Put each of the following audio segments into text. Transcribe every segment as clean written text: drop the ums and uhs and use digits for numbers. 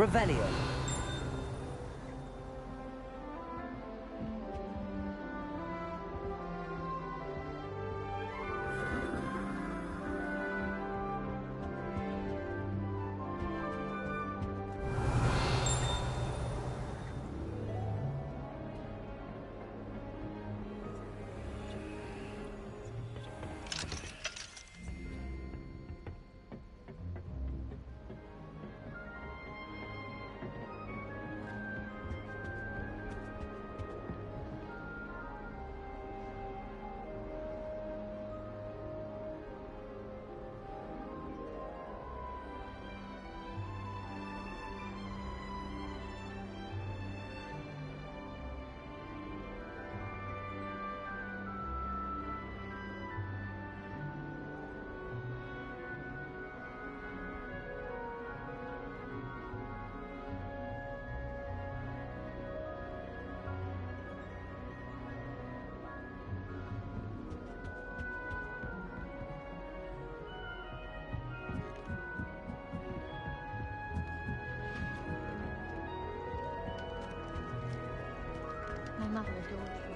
Revelio. My mother adored you.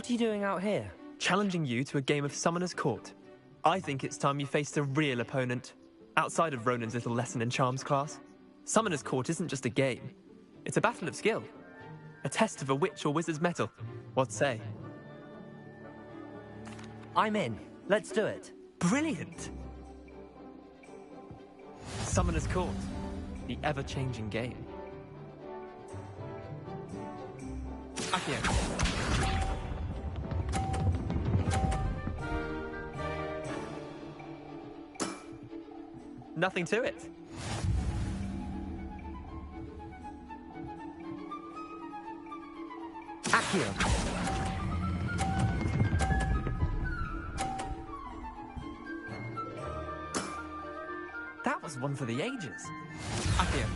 What are you doing out here? Challenging you to a game of Summoner's Court. I think it's time you faced a real opponent, outside of Ronan's little lesson in charms class. Summoner's Court isn't just a game. It's a battle of skill. A test of a witch or wizard's mettle. What say? I'm in. Let's do it. Brilliant! Summoner's Court. The ever-changing game. Accio. Nothing to it. Accio. That was one for the ages. Accio.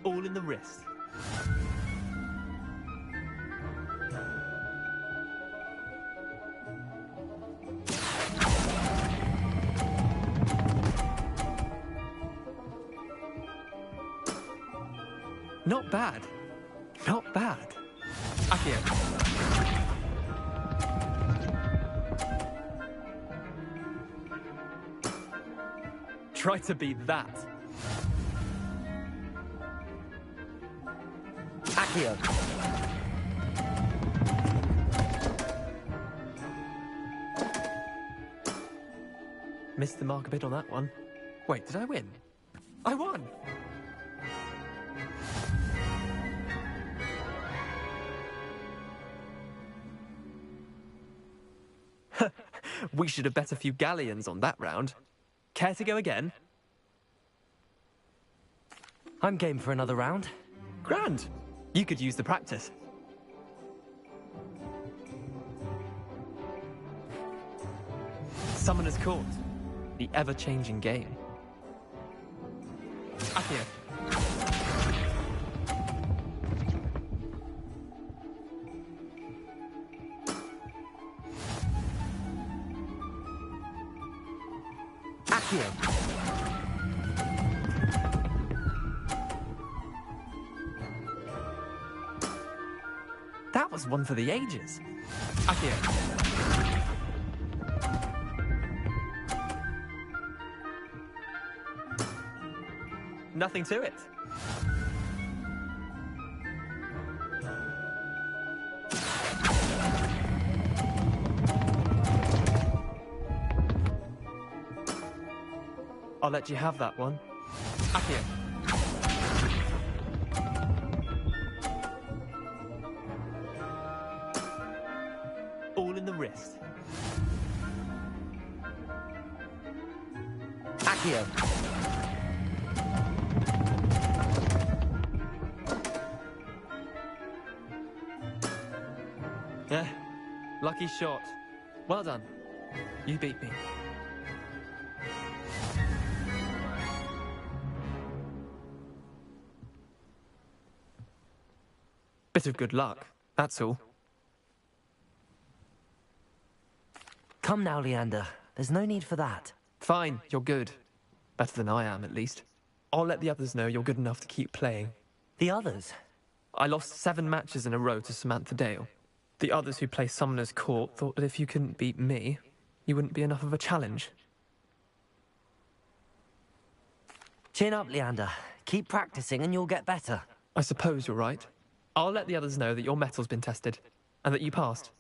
All in the wrist. Not bad. Not bad. Accio. Try to beat that. Accio. Missed the mark a bit on that one. Wait, did I win? I won! We should have bet a few galleons on that round. Care to go again? I'm game for another round. Grand. You could use the practice. Summoner's Court. The ever-changing game. Accio. Accio. That was one for the ages. Accio. Nothing to it. I'll let you have that one. Accio. All in the wrist. Accio. Yeah, lucky shot. Well done. You beat me. Bit of good luck, that's all. Come now, Leander. There's no need for that. Fine, you're good. Better than I am, at least. I'll let the others know you're good enough to keep playing. The others? I lost 7 matches in a row to Samantha Dale. The others who play Summoner's Court thought that if you couldn't beat me, you wouldn't be enough of a challenge. Chin up, Leander. Keep practicing and you'll get better. I suppose you're right. I'll let the others know that your metal's been tested, and that you passed.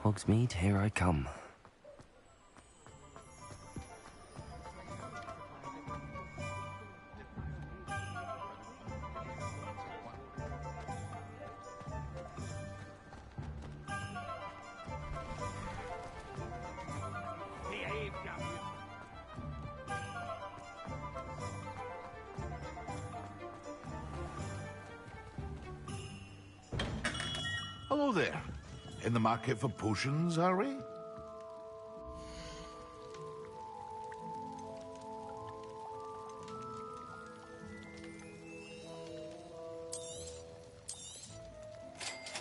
Hogsmeade, here I come. Hello there. In the market for potions, are we?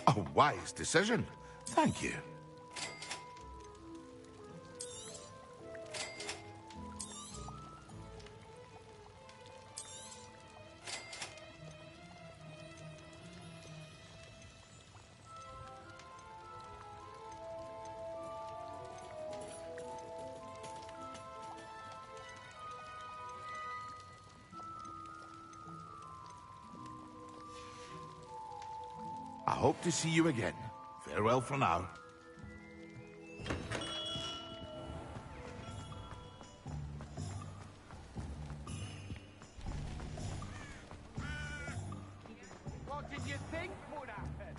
A wise decision. Thank you. I hope to see you again. Farewell for now. What did you think would happen?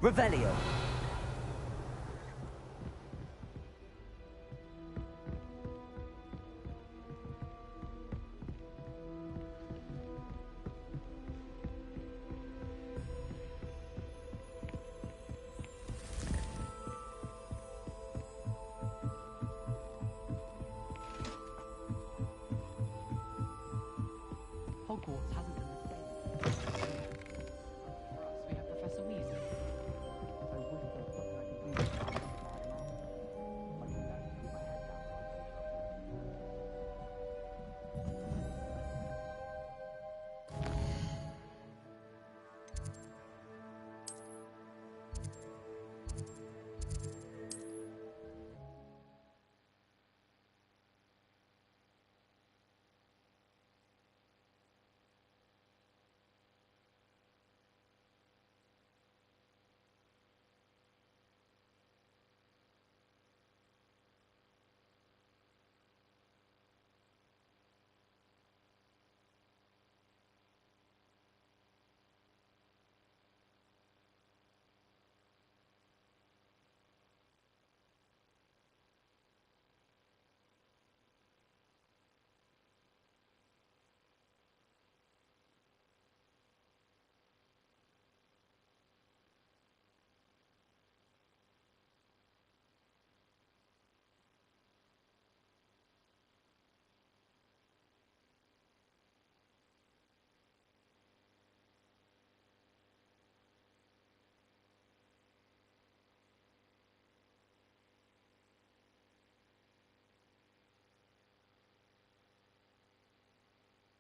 Revelio. Hogwarts hasn't been the same. For us, we have Professor Weasley. I wish there was something I could do to calm down but I can never keep my head down.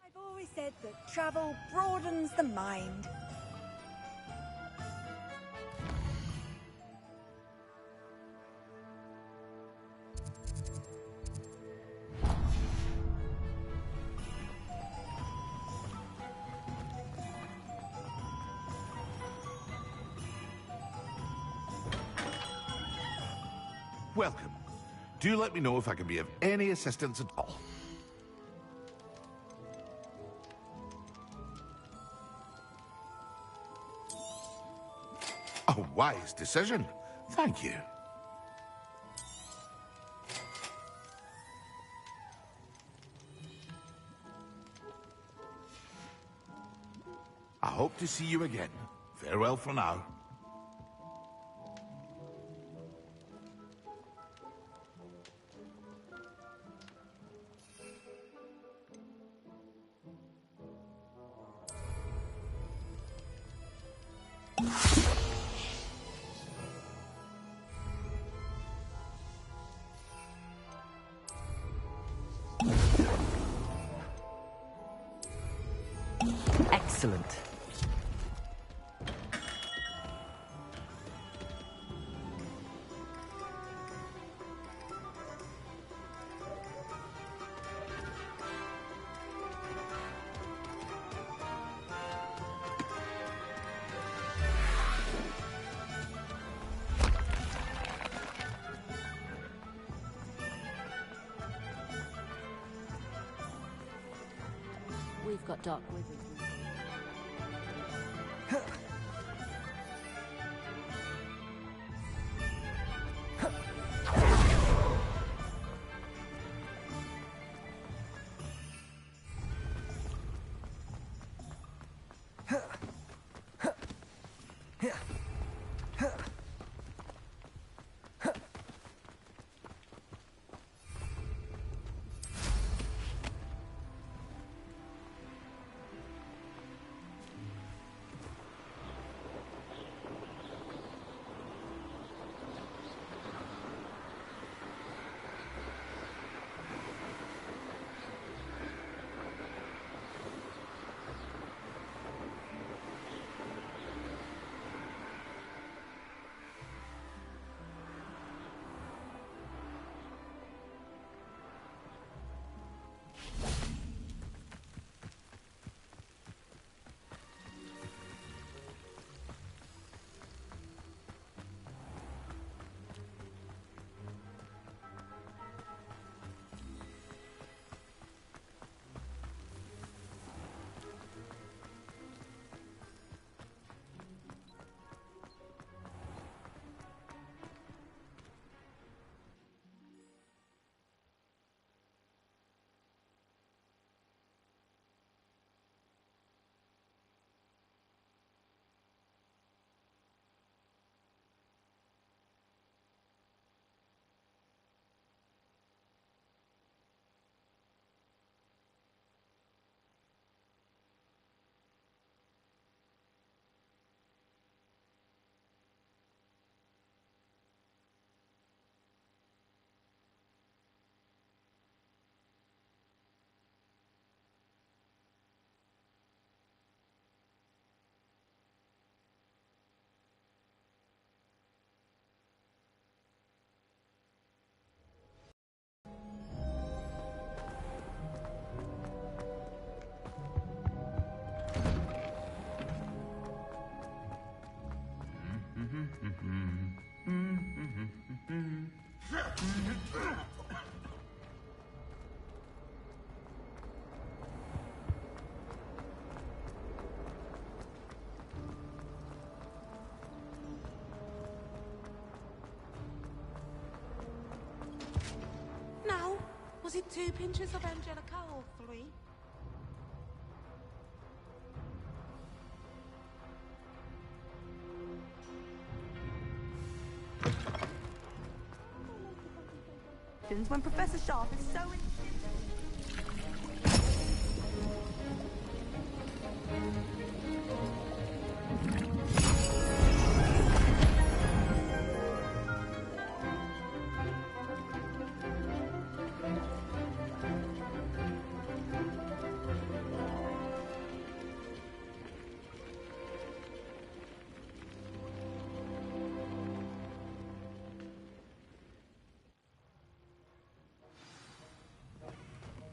I've always said that travel broadens the mind. Welcome. Do let me know if I can be of any assistance at all. A wise decision. Thank you. I hope to see you again. Farewell for now. Excellent. We've got dark wizards. Now, was it 2 pinches of Angelica or 3? When Professor Sharp is so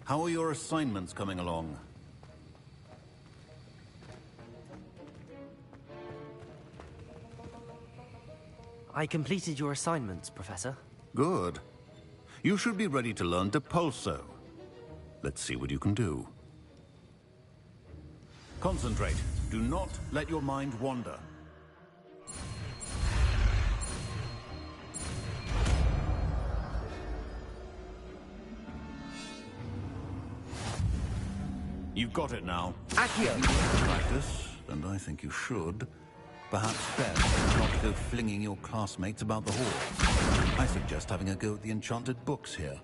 How are your assignments coming along? I completed your assignments, Professor. Good. You should be ready to learn Depulso. Let's see what you can do. Concentrate. Do not let your mind wander. You've got it now. Accio! Practice, and I think you should. Perhaps best not to go flinging your classmates about the halls. I suggest having a go at the enchanted books here.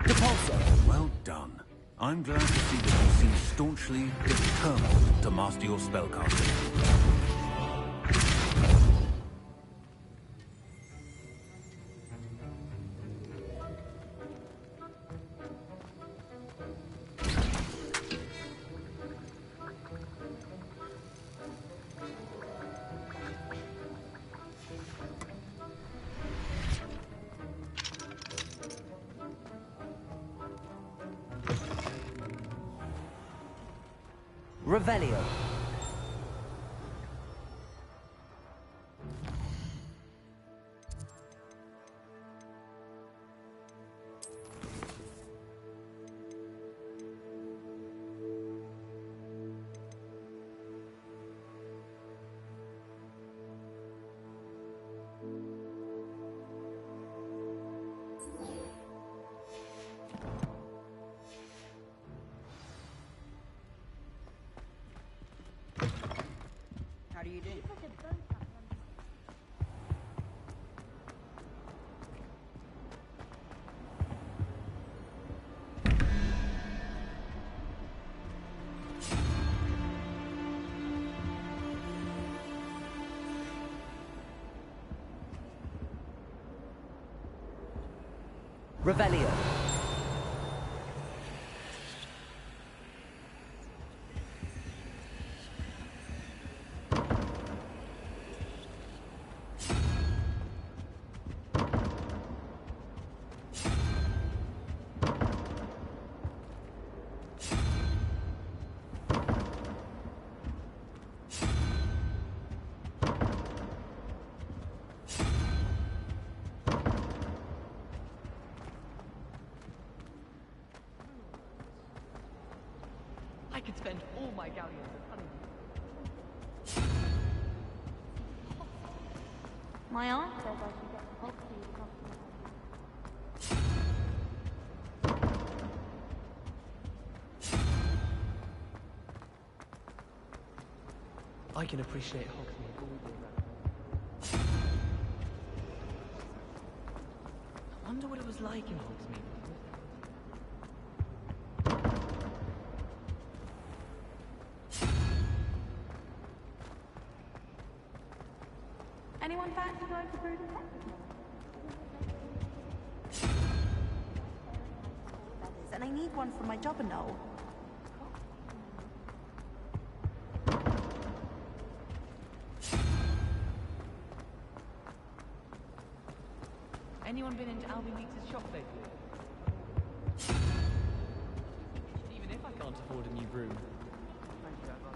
Depulso! Well done. I'm glad to see that you seem staunchly determined to master your spellcasting. Revelio. How do you do? Revelio. I could spend all my galleons at hunting. My aunt says I should get the Hogsmeade across I can appreciate Hogsmeade all year round. I wonder what it was like in Hogsmeade. Anyone fancy going to Brood And I need one for my job and all. Anyone been into Albie Weeks' shop lately? afford a new room. Thank you, Emma.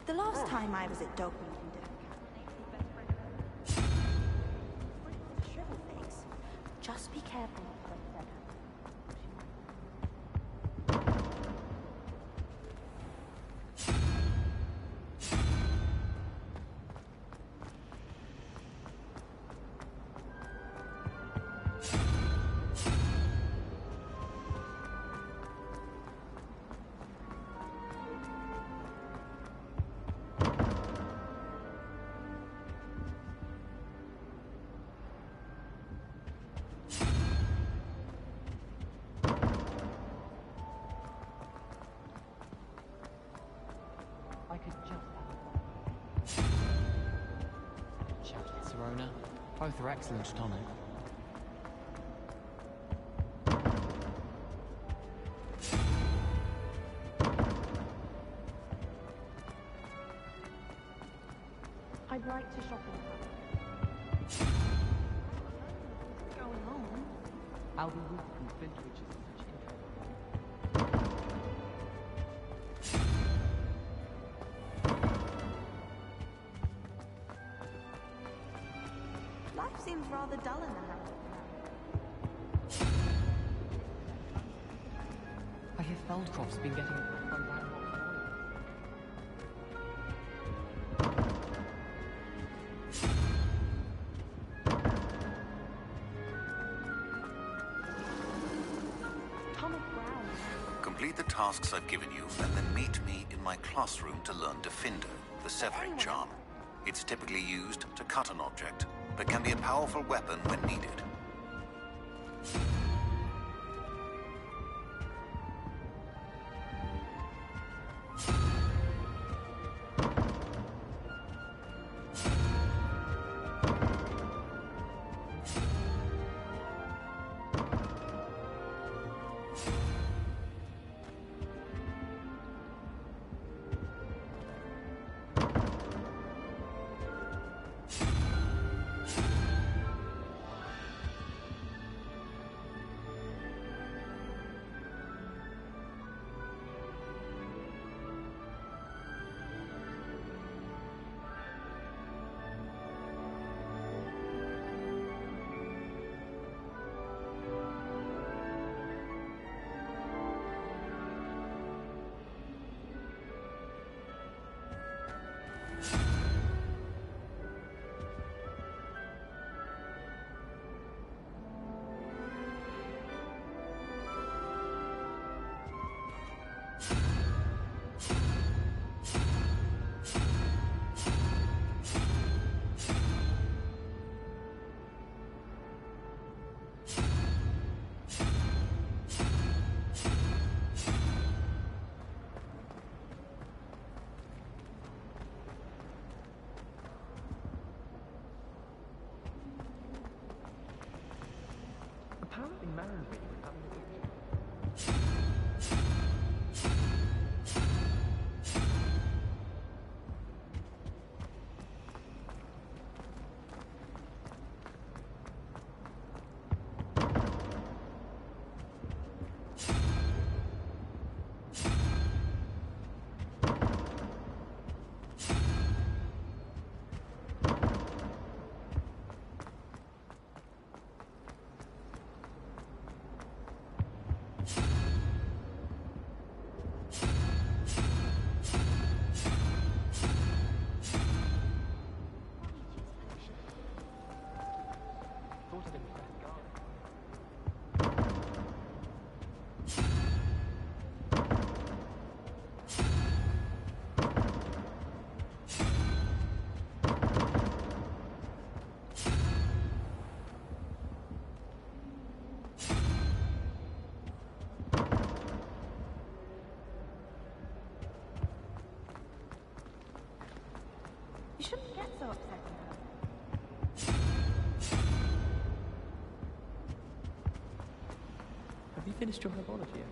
The last time I was at dog breeding deck, shrivel face. Just be careful with what said. I could just have a chat with Serona. Both are excellent tonic. I'd like to shop in the What's going on? Albie Wolf and Flintwich is such interesting. Life seems rather dull in the house. I hear Feldcroft's been getting attacked by Rat Rock. Thomas Brown. Complete the tasks I've given you, and then meet me in my classroom to learn Diffindo, the severing charm. It's typically used to cut an object, but can be a powerful weapon when needed. Apparently Marenby was having a picture. Thought I didn't press guard. You shouldn't get so upset about it. Have you finished your herbology yet?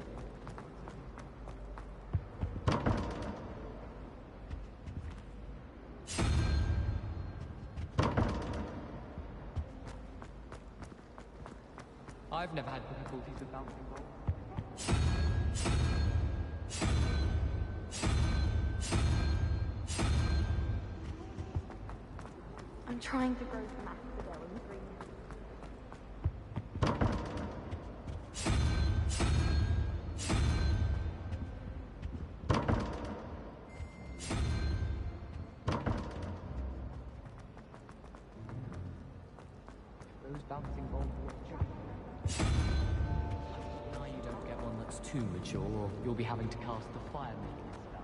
I've never had difficulties with bouncing balls. I'm trying to grow some asphodel in 3 minutes. Those bouncing balls look just... Now you don't get one that's too mature, or you'll be having to cast the fire-making spell.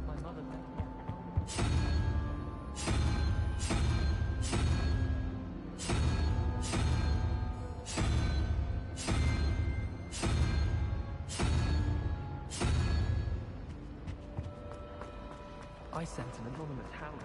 My mother left me I sent an anonymous hound.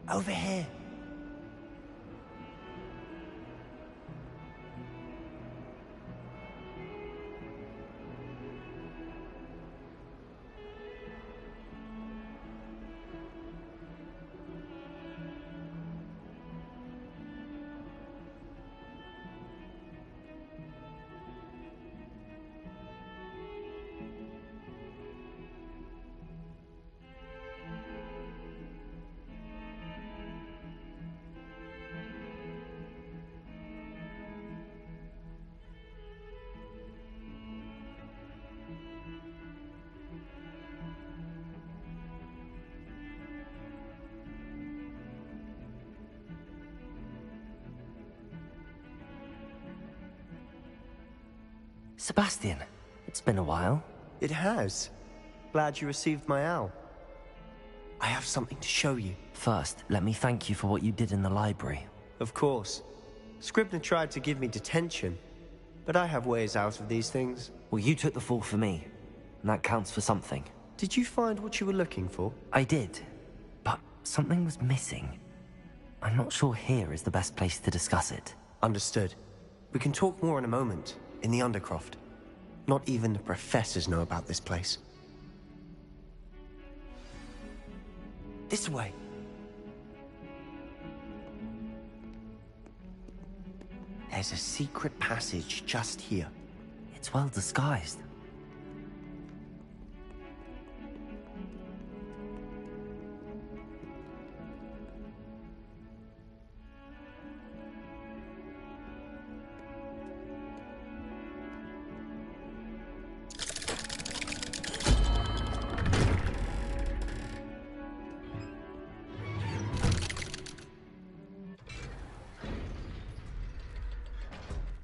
Over here. Sebastian, it's been a while. It has. Glad you received my owl. I have something to show you. First, let me thank you for what you did in the library. Of course. Scribner tried to give me detention, but I have ways out of these things. Well, you took the fall for me, and that counts for something. Did you find what you were looking for? I did, but something was missing. I'm not sure here is the best place to discuss it. Understood. We can talk more in a moment, in the Undercroft. Not even the professors know about this place. This way. There's a secret passage just here. It's well disguised.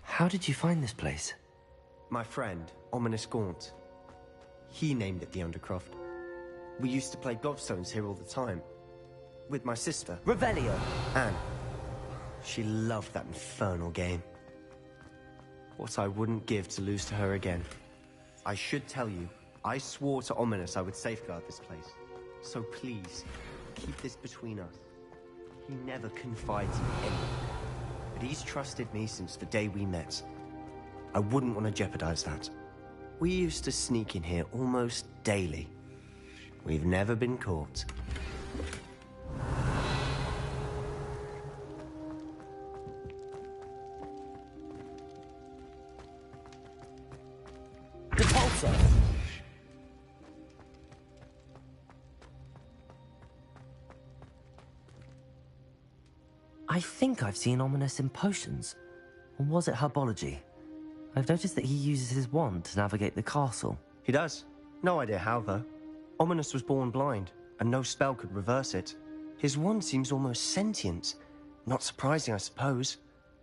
How did you find this place? My friend, Ominous Gaunt. He named it the Undercroft. We used to play gobstones here all the time. With my sister. Revelio! Anne. She loved that infernal game. What I wouldn't give to lose to her again. I should tell you, I swore to Ominous I would safeguard this place. So please, keep this between us. He never confides in anyone. But he's trusted me since the day we met. I wouldn't want to jeopardize that. We used to sneak in here almost daily. We've never been caught. Repulsor! I think I've seen Ominous in potions. Or was it herbology? I've noticed that he uses his wand to navigate the castle. He does. No idea how, though. Ominous was born blind, and no spell could reverse it. His wand seems almost sentient. Not surprising, I suppose.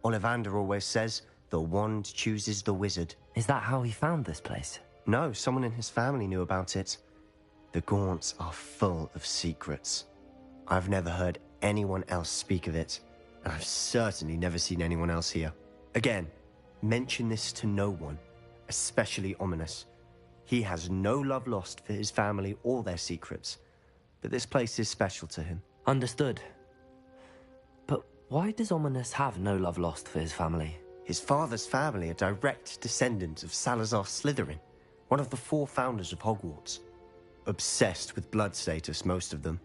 Ollivander always says, the wand chooses the wizard. Is that how he found this place? No, someone in his family knew about it. The Gaunts are full of secrets. I've never heard anyone else speak of it, and I've certainly never seen anyone else here. Again, mention this to no one, especially Ominous. He has no love lost for his family or their secrets, but this place is special to him. Understood. But why does Ominous have no love lost for his family? His father's family are direct descendants of Salazar Slytherin, one of the 4 founders of Hogwarts. Obsessed with blood status, most of them.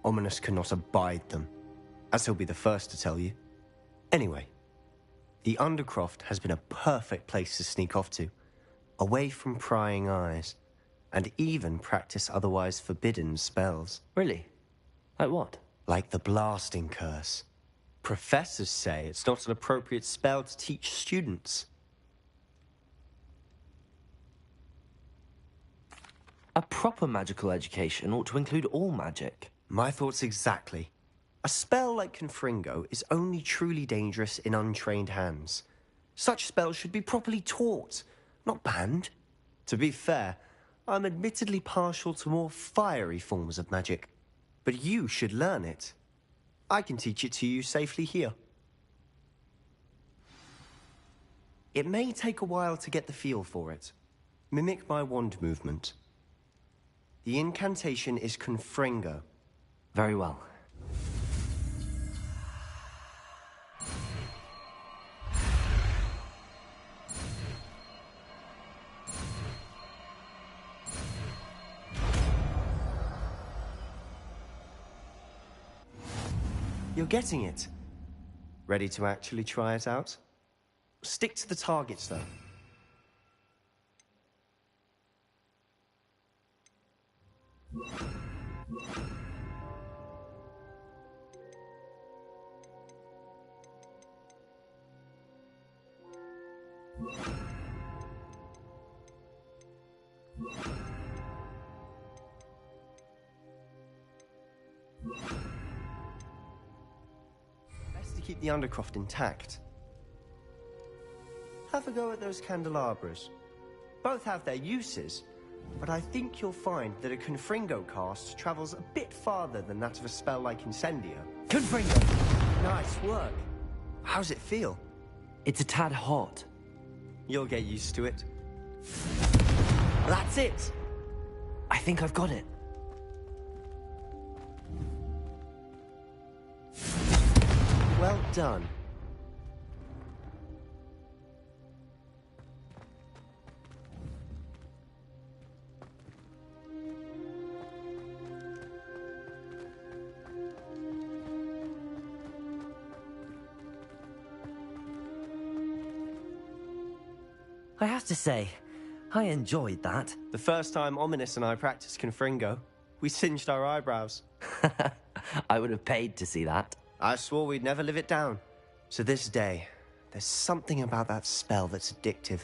Ominous cannot abide them, as he'll be the first to tell you. Anyway, the Undercroft has been a perfect place to sneak off to, away from prying eyes, and even practice otherwise forbidden spells. Really? Like what? Like the blasting curse. Professors say it's not an appropriate spell to teach students. A proper magical education ought to include all magic. My thoughts exactly. A spell like Confringo is only truly dangerous in untrained hands. Such spells should be properly taught, not banned. To be fair, I'm admittedly partial to more fiery forms of magic, but you should learn it. I can teach it to you safely here. It may take a while to get the feel for it. Mimic my wand movement. The incantation is Confringo. Very well. You're getting it. Ready to actually try it out? Stick to the targets, though. Best to keep the Undercroft intact. Have a go at those candelabras. Both have their uses, but I think you'll find that a Confringo cast travels a bit farther than that of a spell like Incendio. Confringo! Nice work. How's it feel? It's a tad hot. You'll get used to it. That's it! I think I've got it. Well done. I have to say, I enjoyed that. The first time Ominous and I practiced Confringo, we singed our eyebrows. I would have paid to see that. I swore we'd never live it down. To this day, there's something about that spell that's addictive.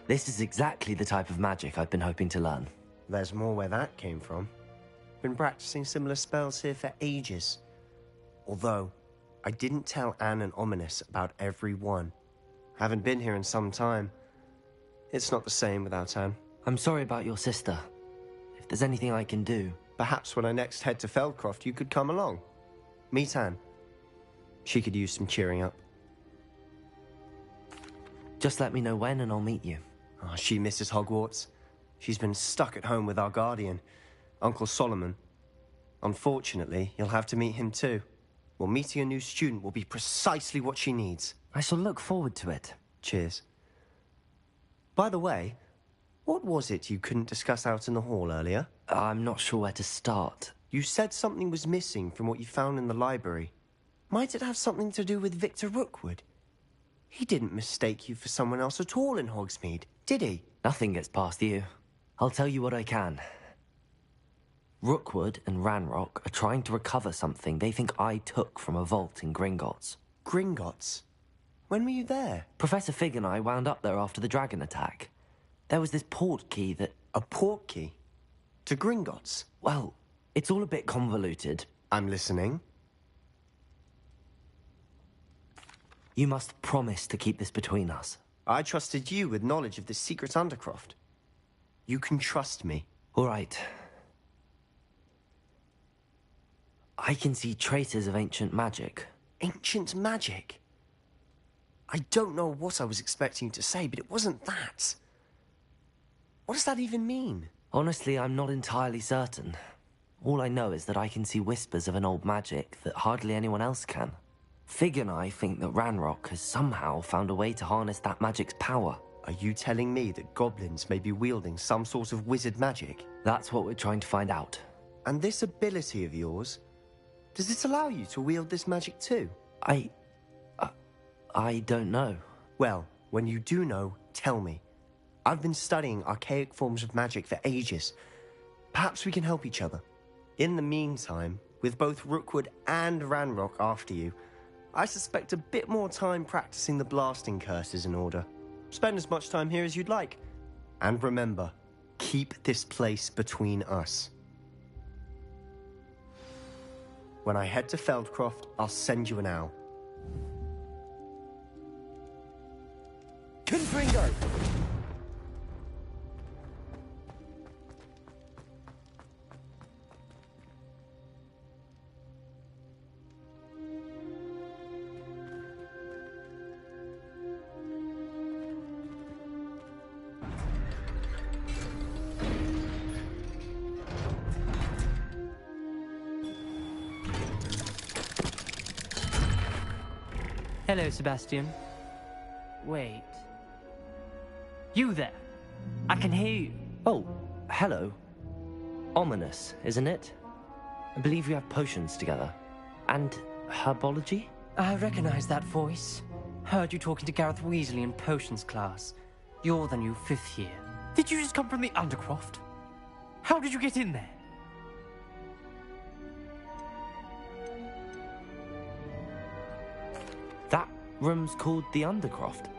This is exactly the type of magic I've been hoping to learn. There's more where that came from. Been practicing similar spells here for ages. Although, I didn't tell Anne and Ominous about every one. Haven't been here in some time. It's not the same without Anne. I'm sorry about your sister. If there's anything I can do... Perhaps when I next head to Feldcroft, you could come along. Meet Anne. She could use some cheering up. Just let me know when and I'll meet you. Oh, she misses Hogwarts. She's been stuck at home with our guardian, Uncle Solomon. Unfortunately, you'll have to meet him too. Well, meeting a new student will be precisely what she needs. I shall look forward to it. Cheers. By the way, what was it you couldn't discuss out in the hall earlier? I'm not sure where to start. You said something was missing from what you found in the library. Might it have something to do with Victor Rookwood? He didn't mistake you for someone else at all in Hogsmeade, did he? Nothing gets past you. I'll tell you what I can. Rookwood and Ranrock are trying to recover something they think I took from a vault in Gringotts. Gringotts? When were you there? Professor Fig and I wound up there after the dragon attack. There was this port key that... A port key? To Gringotts? Well, it's all a bit convoluted. I'm listening. You must promise to keep this between us. I trusted you with knowledge of this secret undercroft. You can trust me. All right. I can see traces of ancient magic. Ancient magic? I don't know what I was expecting you to say, but it wasn't that. What does that even mean? Honestly, I'm not entirely certain. All I know is that I can see whispers of an old magic that hardly anyone else can. Fig and I think that Ranrock has somehow found a way to harness that magic's power. Are you telling me that goblins may be wielding some sort of wizard magic? That's what we're trying to find out. And this ability of yours, does it allow you to wield this magic too? I don't know. Well, when you do know, tell me. I've been studying archaic forms of magic for ages. Perhaps we can help each other. In the meantime, with both Rookwood and Ranrock after you, I suspect a bit more time practicing the blasting curse is in order. Spend as much time here as you'd like. And remember, keep this place between us. When I head to Feldcroft, I'll send you an owl. Confringo! Hello, Sebastian. Wait. You there? I can hear you. Oh, hello. Ominous, isn't it? I believe we have potions together. And herbology? I recognize that voice. Heard you talking to Gareth Weasley in potions class. You're the new 5th year. Did you just come from the Undercroft? How did you get in there? That room's called the Undercroft.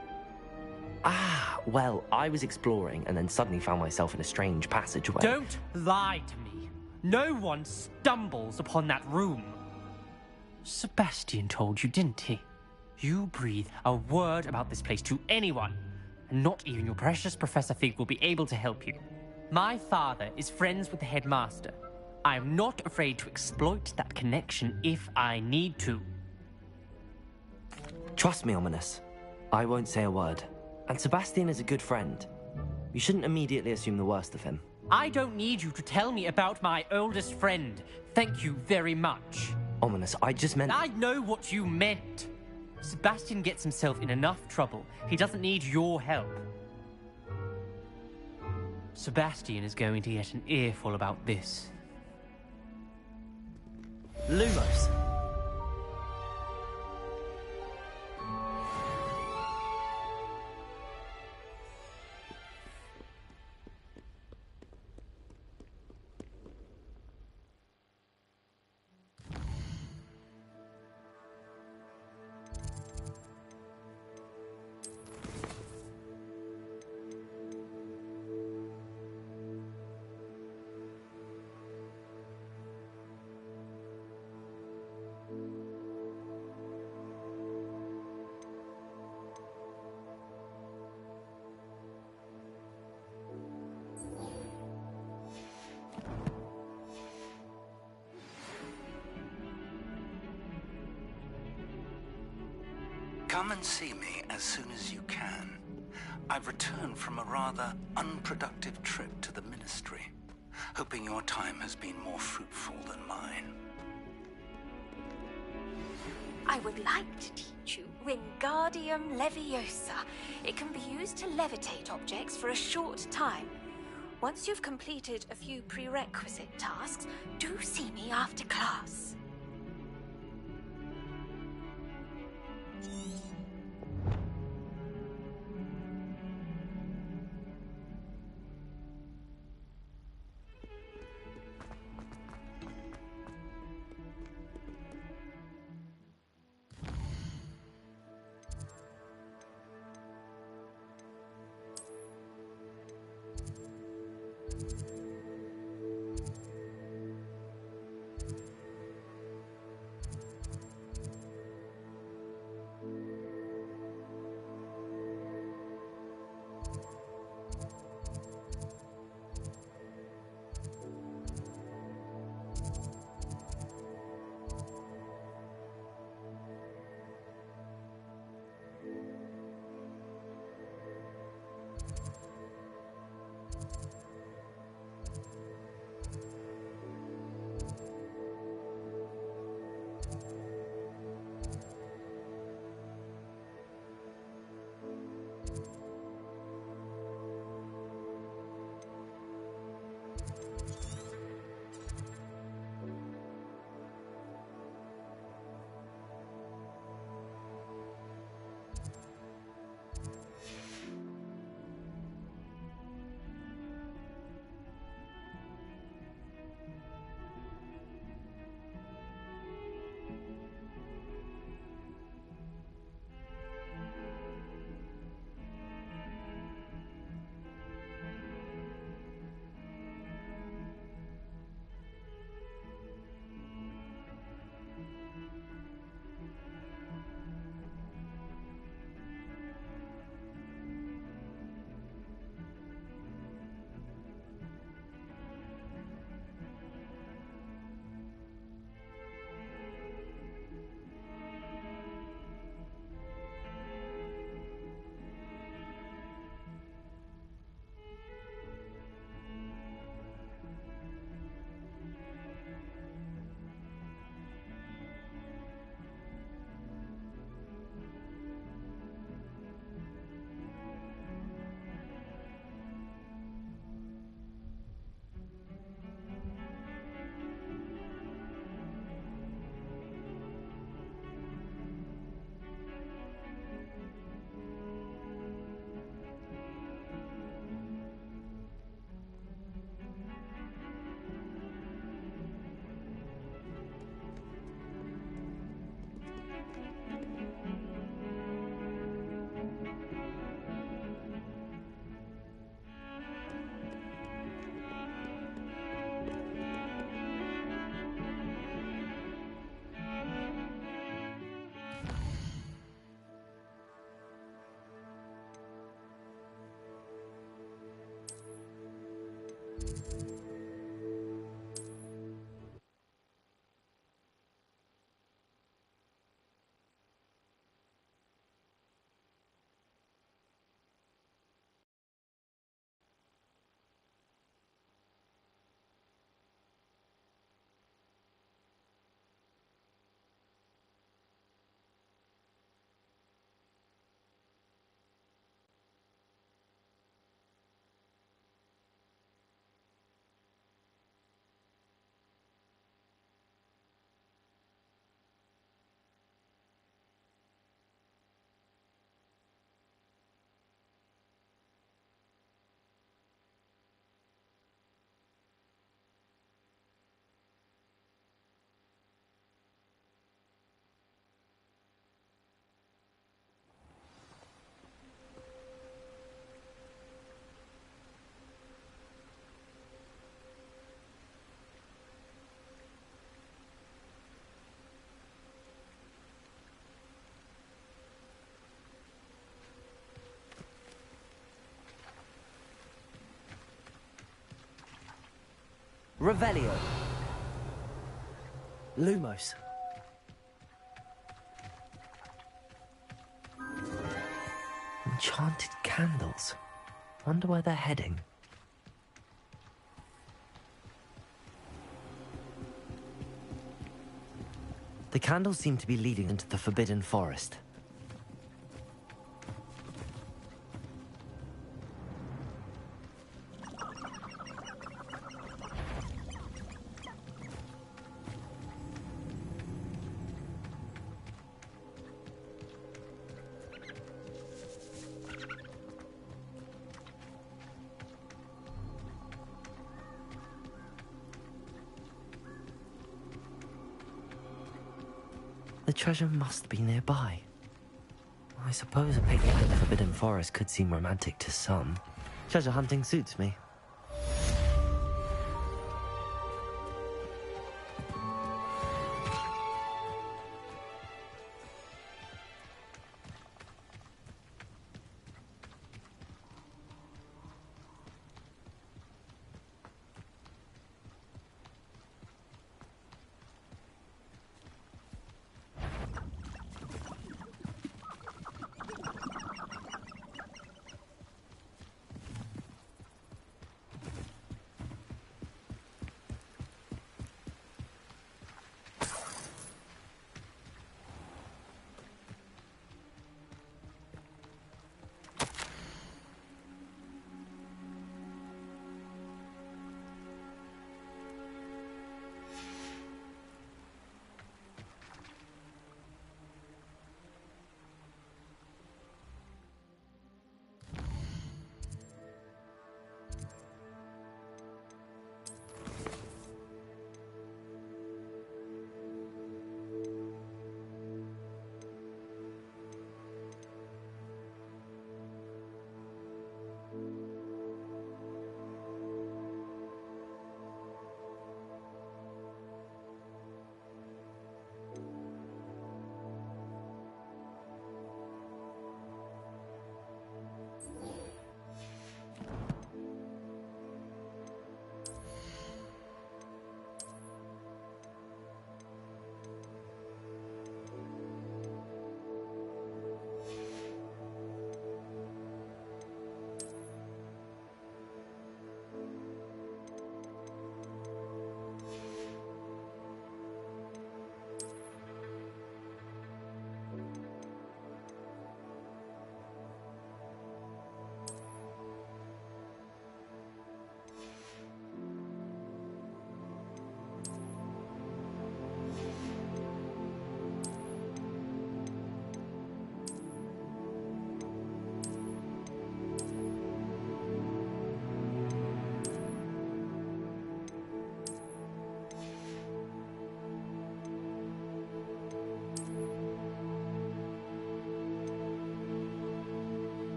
Ah, well, I was exploring and then suddenly found myself in a strange passageway. Don't lie to me. No one stumbles upon that room. Sebastian told you, didn't he? You breathe a word about this place to anyone, and not even your precious Professor Fig will be able to help you. My father is friends with the headmaster. I am not afraid to exploit that connection if I need to. Trust me, Ominous. I won't say a word. And Sebastian is a good friend. You shouldn't immediately assume the worst of him. I don't need you to tell me about my oldest friend. Thank you very much. Ominous, I just meant... I know what you meant. Sebastian gets himself in enough trouble. He doesn't need your help. Sebastian is going to get an earful about this. Lumos. Come and see me as soon as you can. I've returned from a rather unproductive trip to the Ministry, hoping your time has been more fruitful than mine. I would like to teach you Wingardium Leviosa. It can be used to levitate objects for a short time. Once you've completed a few prerequisite tasks, do see me after class. Revelio. Lumos. Enchanted candles. Wonder where they're heading. The candles seem to be leading into the Forbidden Forest. The treasure must be nearby. I suppose a picnic at the Forbidden Forest could seem romantic to some. Treasure hunting suits me.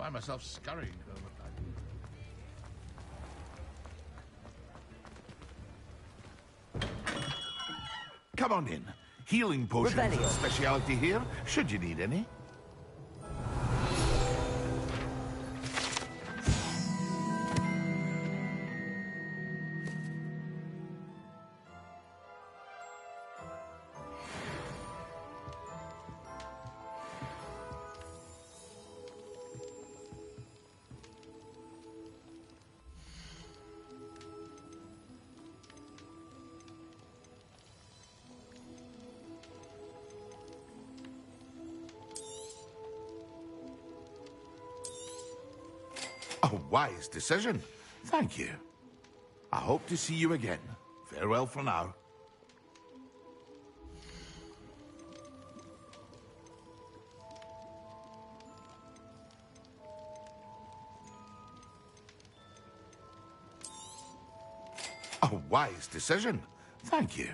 Find myself scurrying over. Come on in. Healing potions are a speciality here, should you need any. A wise decision. Thank you. I hope to see you again. Farewell for now. A wise decision. Thank you.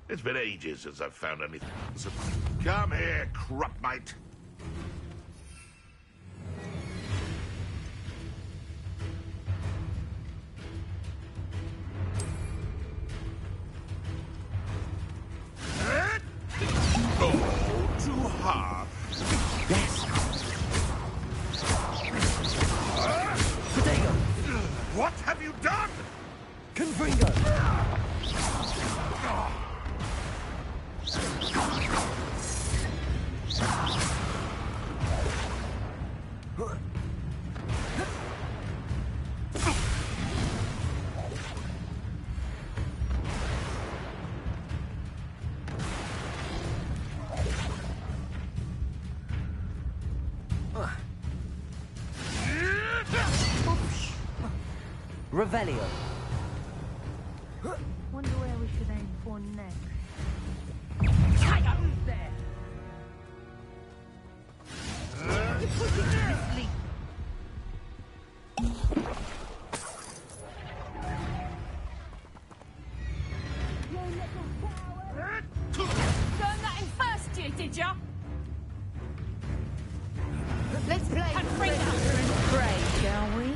It's been ages since I've found anything. So come here, crupmite. Oh, too hard. Yes. Potato. What have you done? Confringo. Revelio. Wonder where we should aim for next. Who's there? You're pushing me to sleep. Learned that in first year, did ya? Let's play Confringo. and pray, shall we?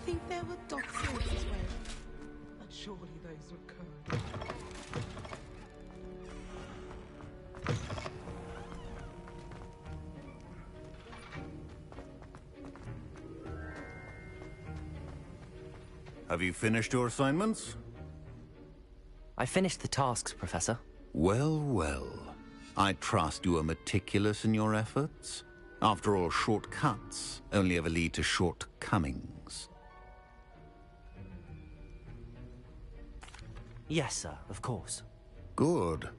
think there were dots here as well. But surely those were code. Have you finished your assignments? I finished the tasks, Professor. Well, well. I trust you are meticulous in your efforts. After all, shortcuts only ever lead to shortcomings. Yes, sir, of course. Good.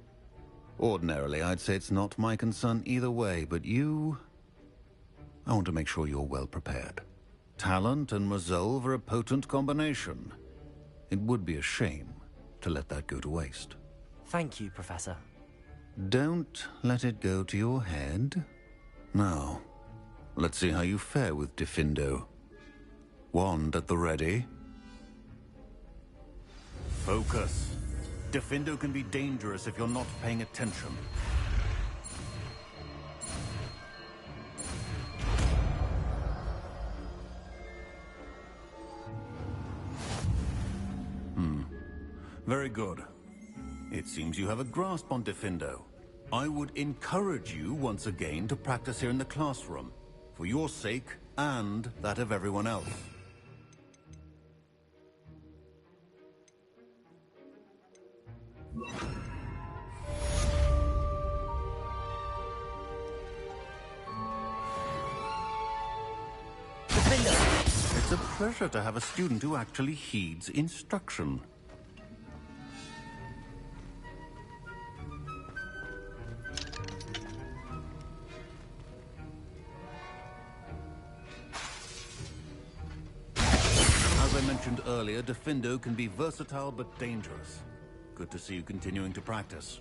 Ordinarily, I'd say it's not my concern either way, but you... I want to make sure you're well prepared. Talent and resolve are a potent combination. It would be a shame to let that go to waste. Thank you, Professor. Don't let it go to your head. Now, let's see how you fare with Diffindo. Wand at the ready. Focus. Diffindo can be dangerous if you're not paying attention. Very good. It seems you have a grasp on Diffindo. I would encourage you once again to practice here in the classroom, for your sake and that of everyone else. It's a pleasure to have a student who actually heeds instruction. As I mentioned earlier, Diffindo can be versatile but dangerous. Good to see you continuing to practice.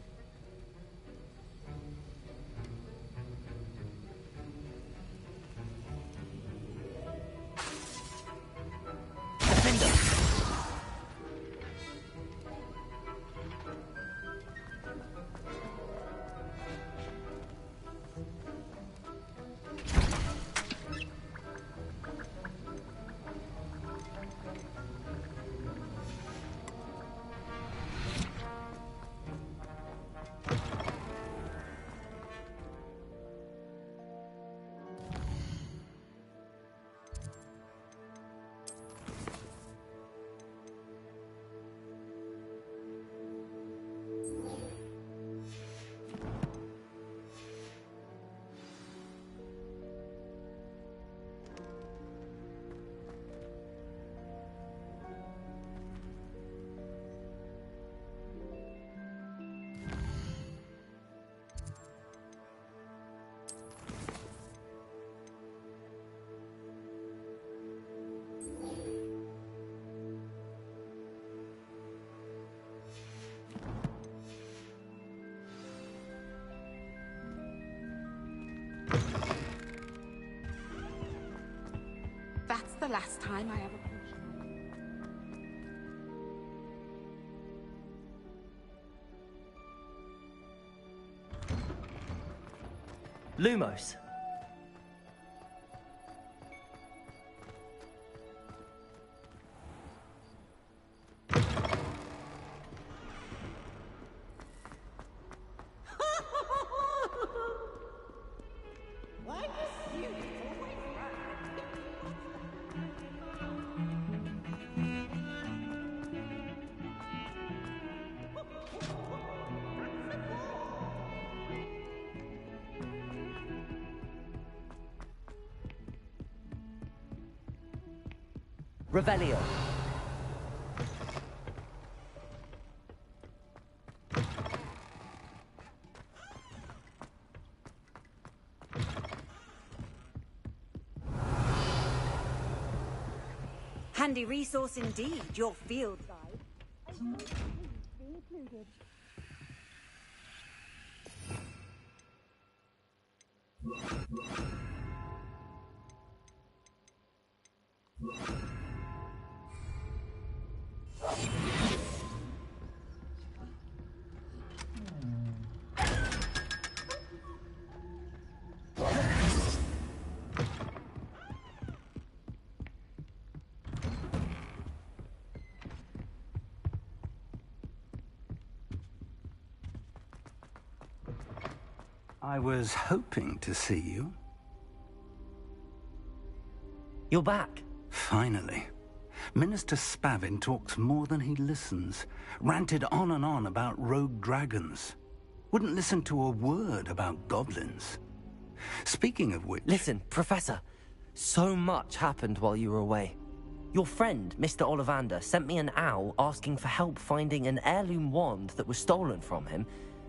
That's the last time I ever pushed. Lumos. Revelio. Handy resource indeed, your field guide. And no fees be included. I was hoping to see you. You're back. Finally. Minister Spavin talks more than he listens. Ranted on and on about rogue dragons. Wouldn't listen to a word about goblins. Speaking of which... Listen, Professor. So much happened while you were away. Your friend, Mr. Ollivander, sent me an owl asking for help finding an heirloom wand that was stolen from him.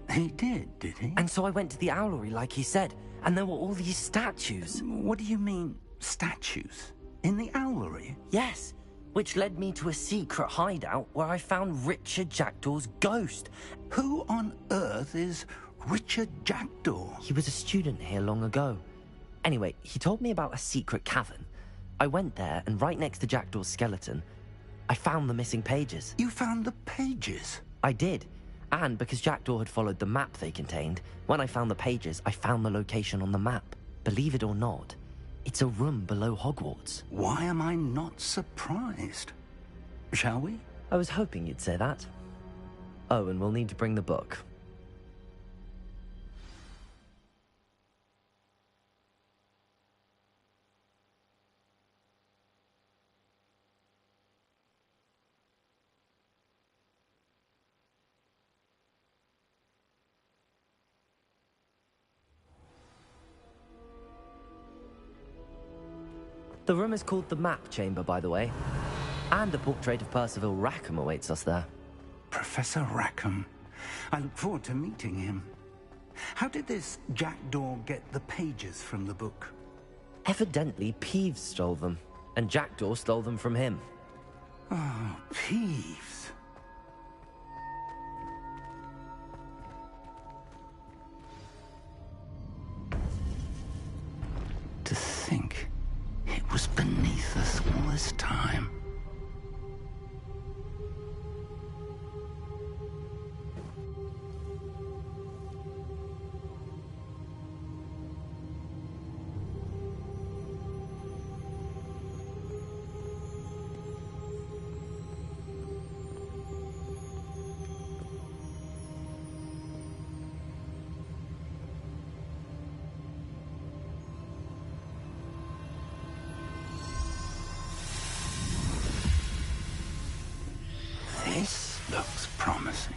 He did he? And so I went to the owlery like he said, and there were all these statues. What do you mean, statues? In the owlery? Yes, which led me to a secret hideout where I found Richard Jackdaw's ghost. Who on earth is Richard Jackdaw? He was a student here long ago. Anyway, he told me about a secret cavern. I went there, and right next to Jackdaw's skeleton, I found the missing pages. You found the pages? I did. And because Jackdaw had followed the map they contained, when I found the pages, I found the location on the map. Believe it or not, it's a room below Hogwarts. Why am I not surprised? Shall we? I was hoping you'd say that. Oh, and we'll need to bring the book. The room is called the Map Chamber, by the way. And a portrait of Percival Rackham awaits us there. Professor Rackham. I look forward to meeting him. How did this Jackdaw get the pages from the book? Evidently, Peeves stole them, and Jackdaw stole them from him. Oh, Peeves. To think it was beneath us all this time. This looks promising.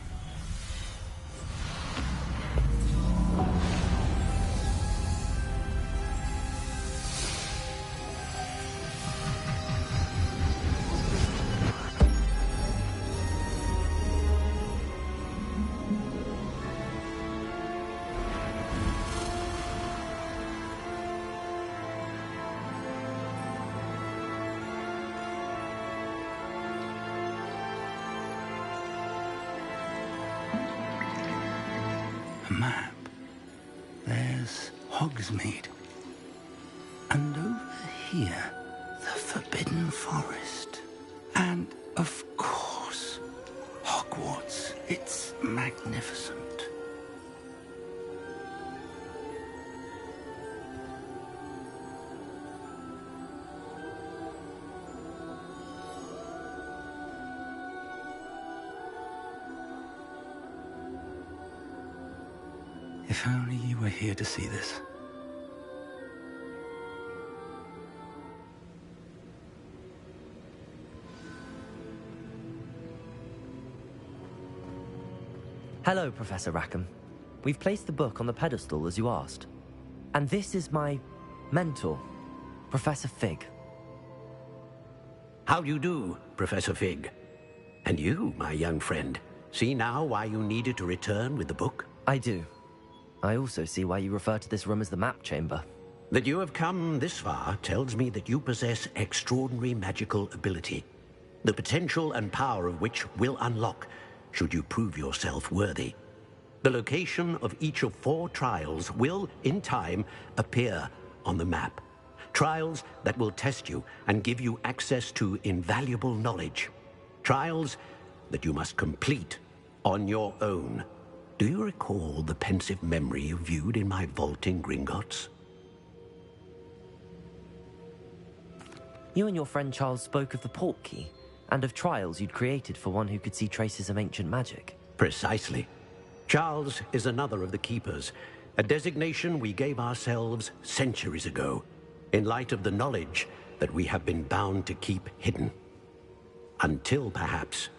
A map. There's Hogsmeade. And over here, the Forbidden Forest. And, of course, Hogwarts. It's magnificent. If only you were here to see this. Hello, Professor Rackham. We've placed the book on the pedestal as you asked. And this is my mentor, Professor Fig. How do you do, Professor Fig? And you, my young friend, see now why you needed to return with the book? I do. I also see why you refer to this room as the Map Chamber. That you have come this far tells me that you possess extraordinary magical ability, the potential and power of which will unlock should you prove yourself worthy. The location of each of 4 trials will, in time, appear on the map. Trials that will test you and give you access to invaluable knowledge. Trials that you must complete on your own. Do you recall the pensive memory you viewed in my vault in Gringotts? You and your friend Charles spoke of the Portkey, and of trials you'd created for one who could see traces of ancient magic. Precisely. Charles is another of the Keepers, a designation we gave ourselves centuries ago, in light of the knowledge that we have been bound to keep hidden. Until, perhaps,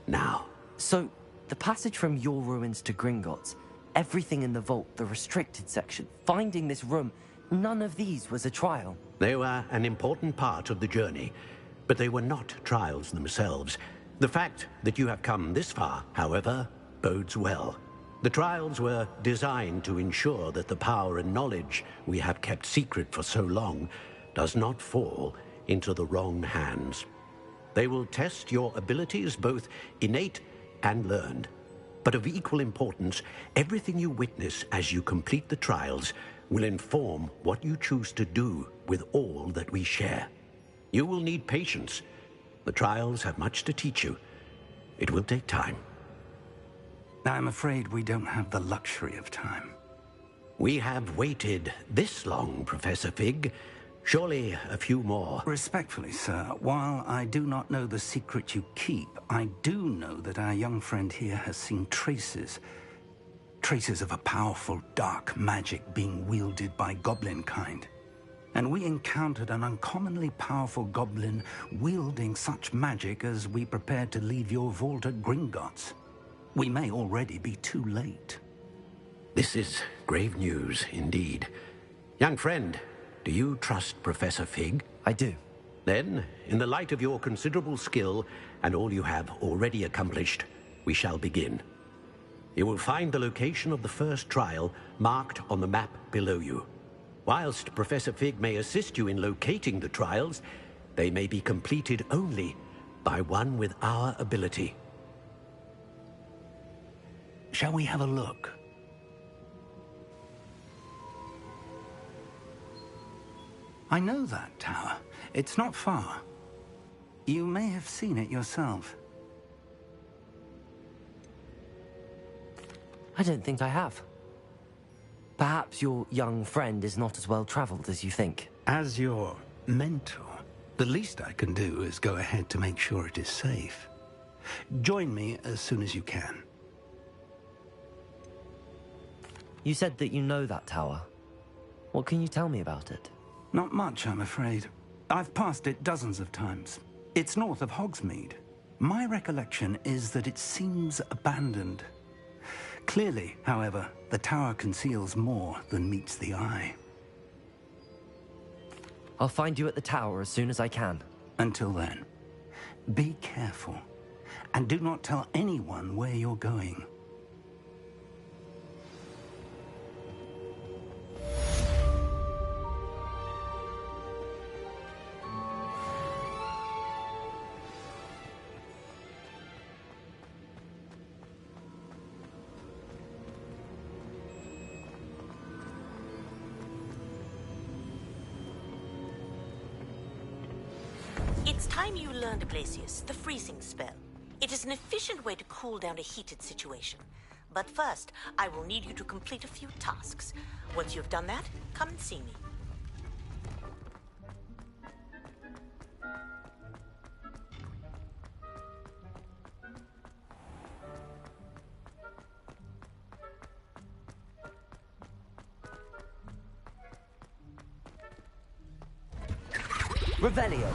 now. So, the passage from your ruins to Gringotts, everything in the vault, the restricted section, finding this room, none of these was a trial. They were an important part of the journey, but they were not trials themselves. The fact that you have come this far, however, bodes well. The trials were designed to ensure that the power and knowledge we have kept secret for so long does not fall into the wrong hands. They will test your abilities, both innate and learned. But of equal importance, everything you witness as you complete the trials will inform what you choose to do with all that we share. You will need patience. The trials have much to teach you. It will take time. I'm afraid we don't have the luxury of time. We have waited this long, Professor Fig. Surely a few more. Respectfully, sir, while I do not know the secret you keep, I do know that our young friend here has seen traces of a powerful dark magic being wielded by goblin kind. And we encountered an uncommonly powerful goblin wielding such magic as we prepared to leave your vault at Gringotts. We may already be too late. This is grave news, indeed. Young friend, do you trust Professor Fig? I do. Then, in the light of your considerable skill and all you have already accomplished, we shall begin. You will find the location of the first trial marked on the map below you. Whilst Professor Fig may assist you in locating the trials, they may be completed only by one with our ability. Shall we have a look? I know that tower. It's not far. You may have seen it yourself. I don't think I have. Perhaps your young friend is not as well traveled as you think. As your mentor, the least I can do is go ahead to make sure it is safe. Join me as soon as you can. You said that you know that tower. What can you tell me about it? Not much, I'm afraid. I've passed it dozens of times. It's north of Hogsmeade. My recollection is that it seems abandoned. Clearly, however, the tower conceals more than meets the eye. I'll find you at the tower as soon as I can. Until then, be careful, and do not tell anyone where you're going. It's time you learned, Glacius, the freezing spell. It is an efficient way to cool down a heated situation. But first, I will need you to complete a few tasks. Once you've done that, come and see me. Revelio.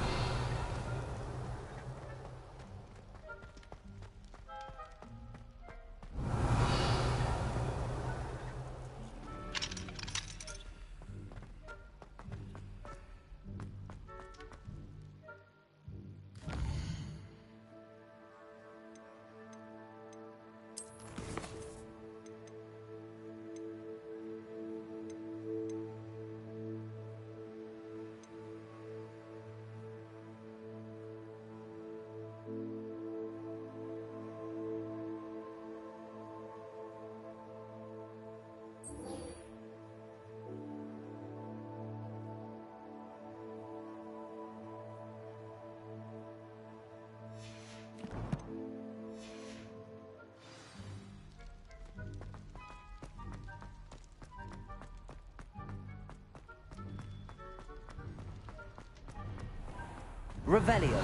Revelio.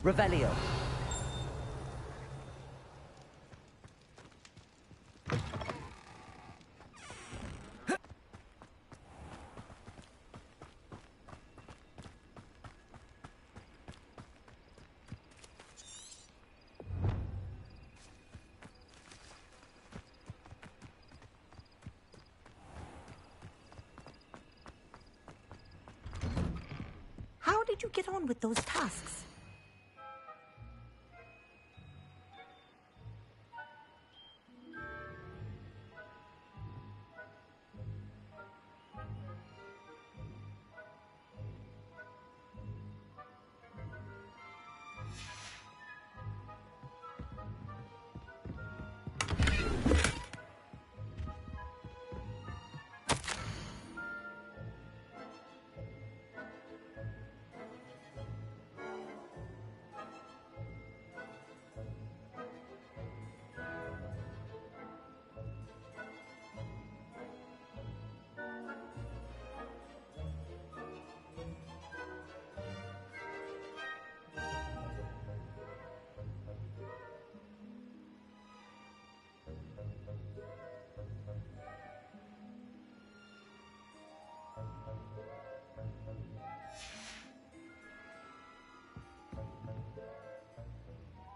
Revelio. How did you get on with those tasks?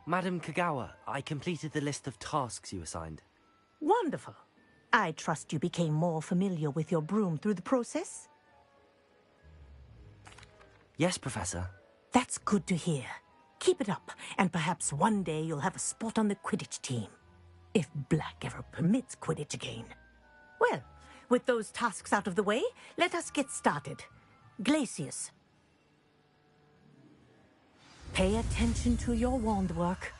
Madam Kagawa, I completed the list of tasks you assigned. Wonderful. I trust you became more familiar with your broom through the process? Yes, Professor. That's good to hear. Keep it up, and perhaps one day you'll have a spot on the Quidditch team. If Black ever permits Quidditch again. Well, with those tasks out of the way, let us get started. Glacius. Pay attention to your wand work.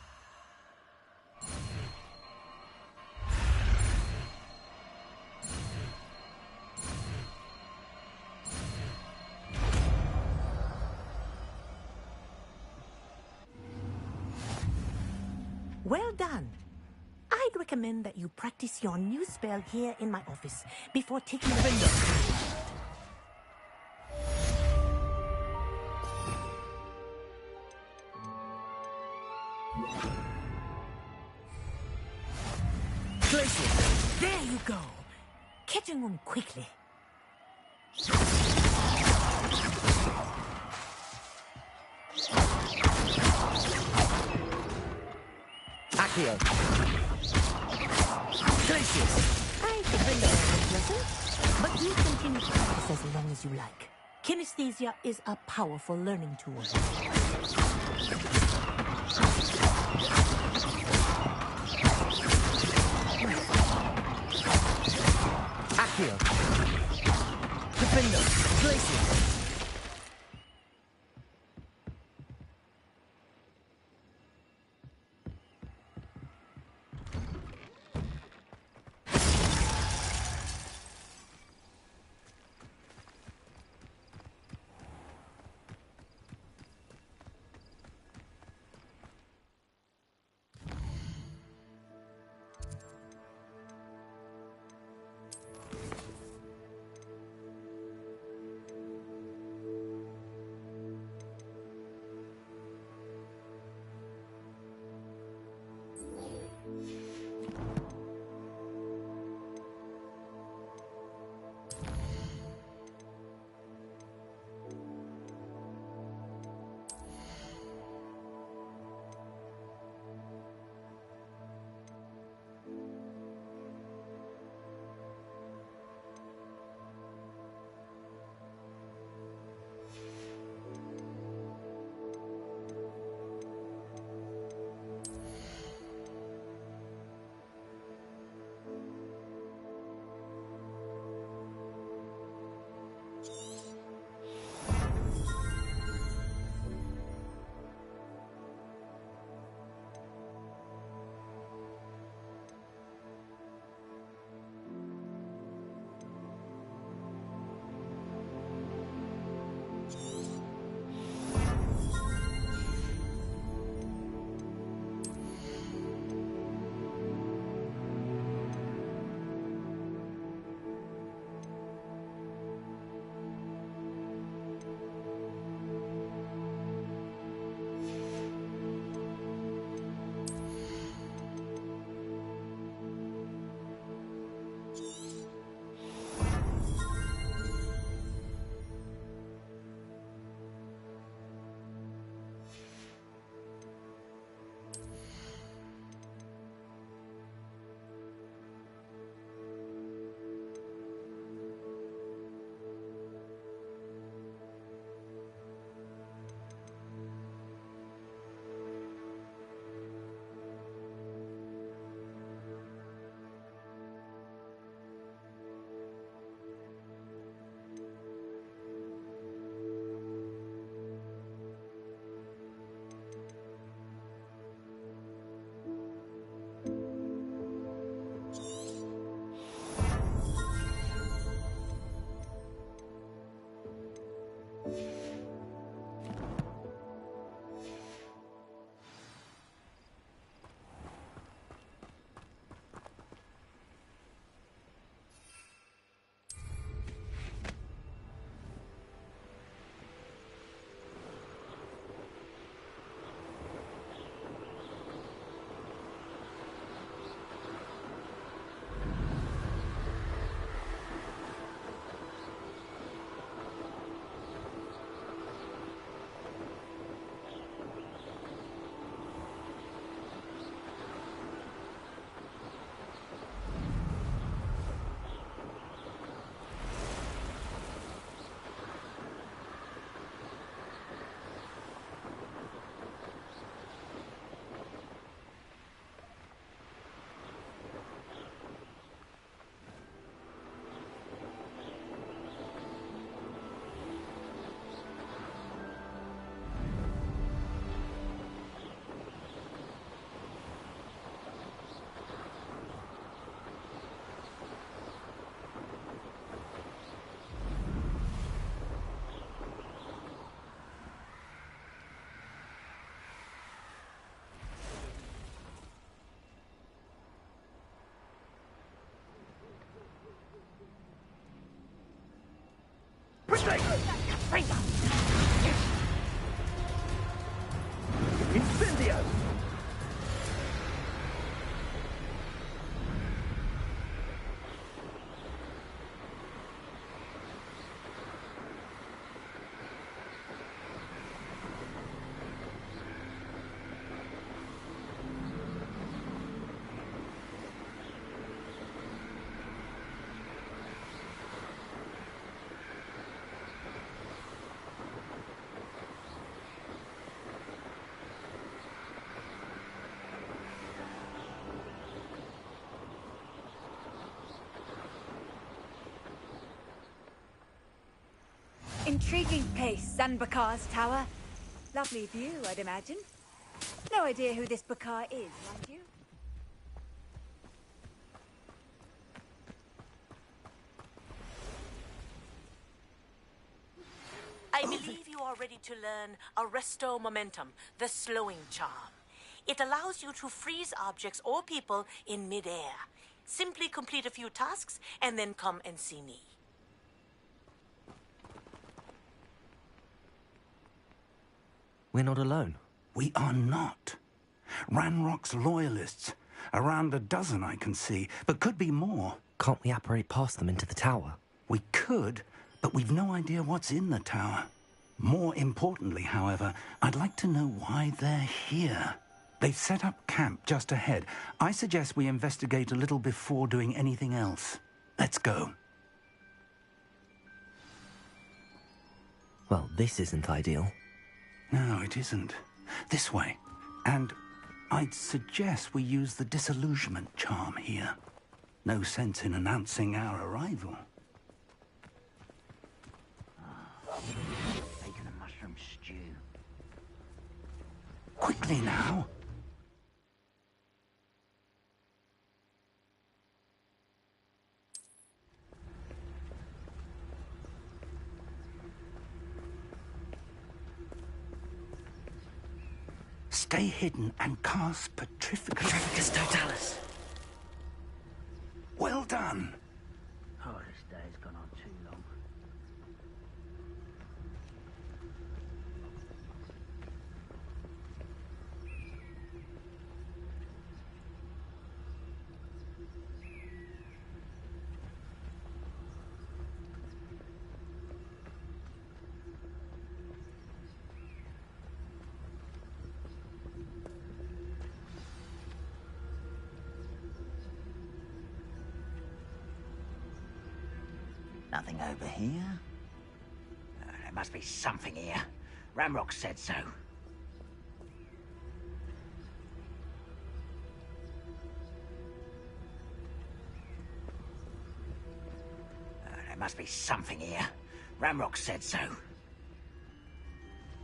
Well done. I'd recommend that you practice your new spell here in my office before taking the window. Glacier, there you go. Catching on quickly. Accio. Glacius. I surrender this lesson, but you continue to practice as long as you like. Kinesthesia is a powerful learning tool. Accio. Defendo. Glacius. Intriguing place, Zanbakar's tower. Lovely view, I'd imagine. No idea who this Bakar is, mind you. I believe you are ready to learn Arresto Momentum, the slowing charm. It allows you to freeze objects or people in midair. Simply complete a few tasks and then come and see me. We're not alone. We are not. Ranrock's loyalists. Around a dozen I can see, but could be more. Can't we apparate past them into the tower? We could, but we've no idea what's in the tower. More importantly, however, I'd like to know why they're here. They've set up camp just ahead. I suggest we investigate a little before doing anything else. Let's go. Well, this isn't ideal. No, it isn't. This way. And I'd suggest we use the disillusionment charm here. No sense in announcing our arrival. Bacon and mushroom stew. Quickly now. Stay hidden and cast Petrificus Totalis. Well done. Oh, this day's gone on too long. Nothing over here. There must be something here. Ramrock said so. There must be something here. Ramrock said so.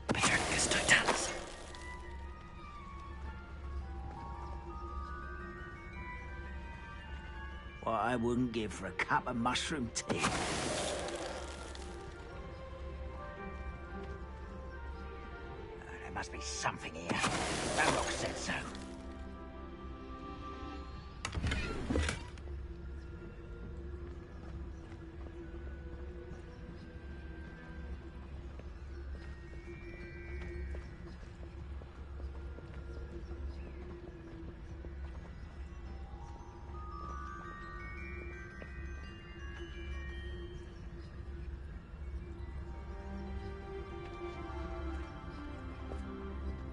Petrificus Totalis. What I wouldn't give for a cup of mushroom tea. There must be something here. Ramrock said so.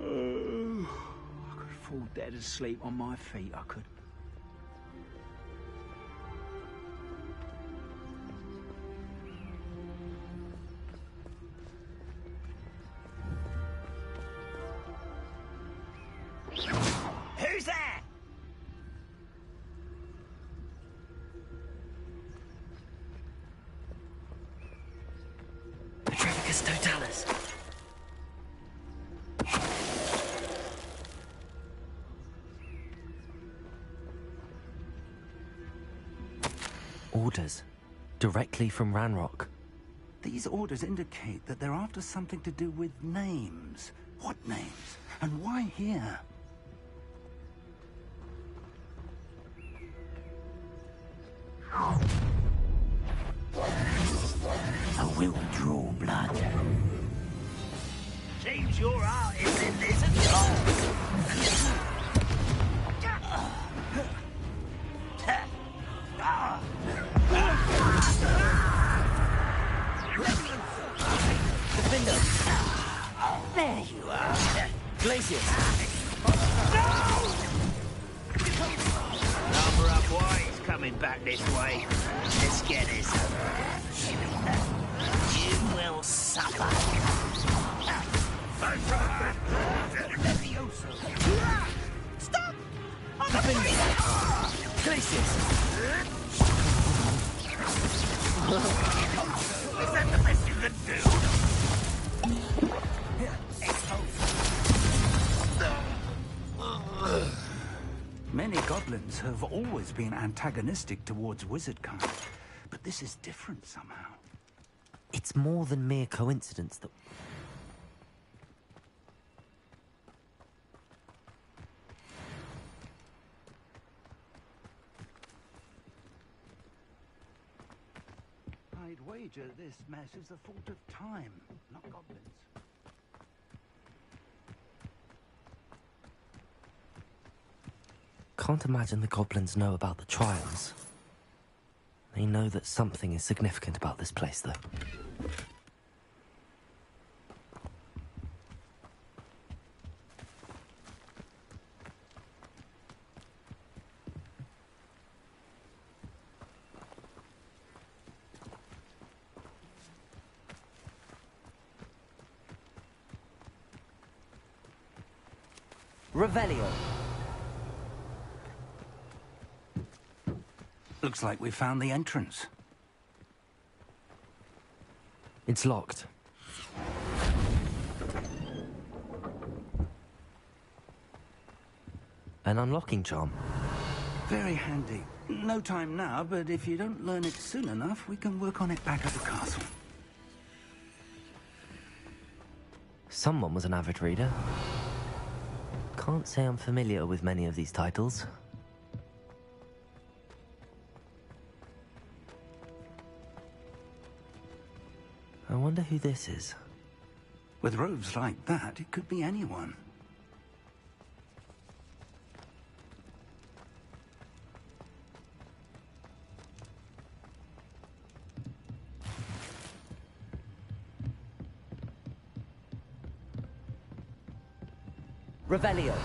I could fall dead asleep on my feet, I could. Who's there? Petrificus Totalis. Orders. Directly from Ranrock. These orders indicate that they're after something to do with names. What names? And why here? I will draw blood. Seems your heart is in this at all. There you are. Glacius! Number up boys coming back this way. Let's get this. You will suffer. Stop! Glacius! Is that the best you can do? have always been antagonistic towards wizard kind, but this is different somehow. It's more than mere coincidence that... I'd wager this mess is the fault of time, not goblins. Can't imagine the goblins know about the trials. They know that something is significant about this place, though. Revelio. Looks like we found the entrance. It's locked. An unlocking charm. Very handy. No time now, but if you don't learn it soon enough, we can work on it back at the castle. Someone was an avid reader. Can't say I'm familiar with many of these titles. I wonder who this is. With robes like that, it could be anyone. Revelio.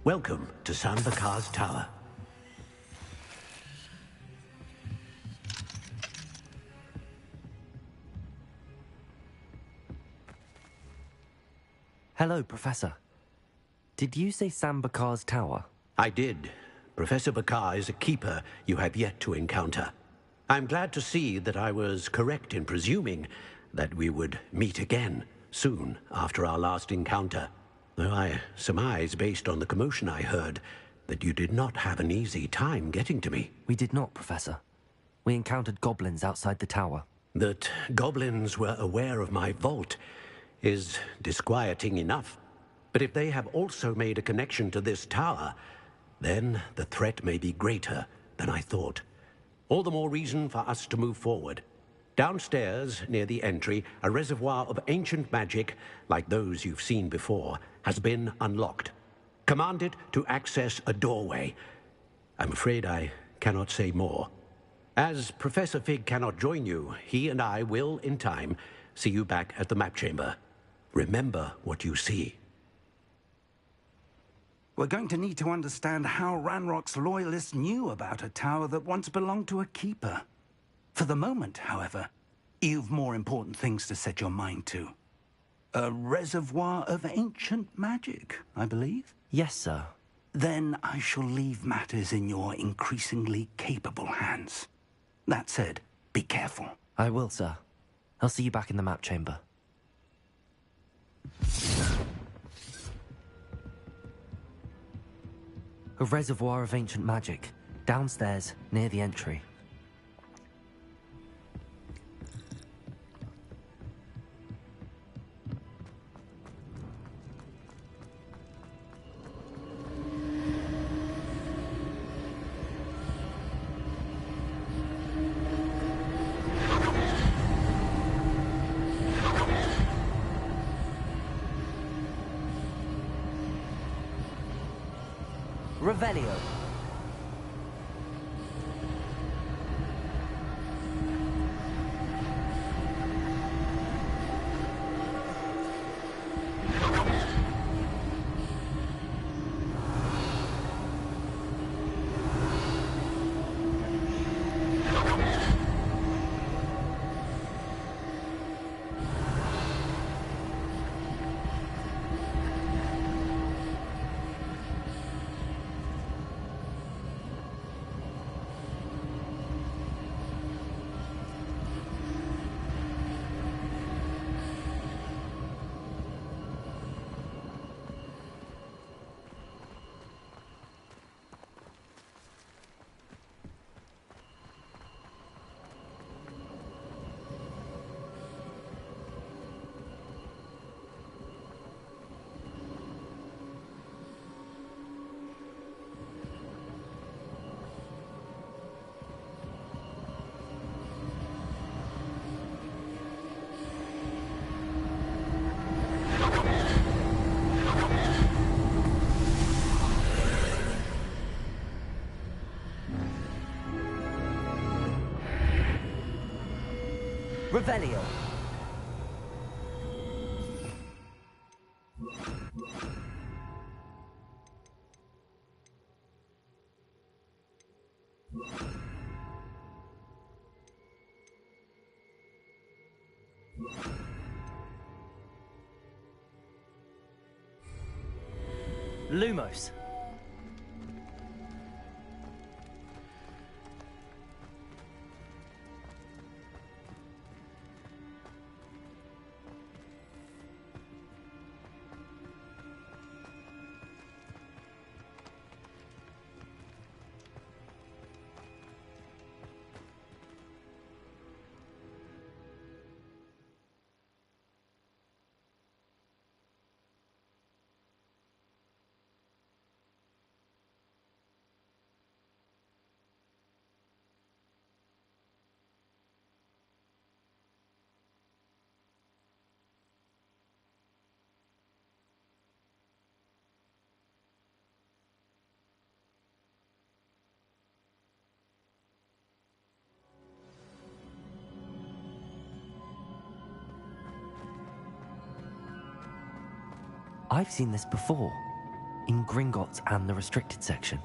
Welcome to Sanbakar's Tower. Hello, Professor. Did you say Sambakar's Tower? I did. Professor Bakar is a keeper you have yet to encounter. I'm glad to see that I was correct in presuming that we would meet again soon after our last encounter. Though I surmise, based on the commotion I heard, that you did not have an easy time getting to me. We did not, Professor. We encountered goblins outside the tower. That goblins were aware of my vault is disquieting enough. But if they have also made a connection to this tower, then the threat may be greater than I thought. All the more reason for us to move forward. Downstairs, near the entry, a reservoir of ancient magic, like those you've seen before, has been unlocked. Command it to access a doorway. I'm afraid I cannot say more. As Professor Fig cannot join you, he and I will, in time, see you back at the map chamber. Remember what you see. We're going to need to understand how Ranrock's loyalists knew about a tower that once belonged to a keeper. For the moment, however, you've more important things to set your mind to. A reservoir of ancient magic, I believe? Yes, sir. Then I shall leave matters in your increasingly capable hands. That said, be careful. I will, sir. I'll see you back in the map chamber. A reservoir of ancient magic, downstairs, near the entry. Revelio. Revelio. Lumos. I've seen this before, in Gringotts and the restricted section.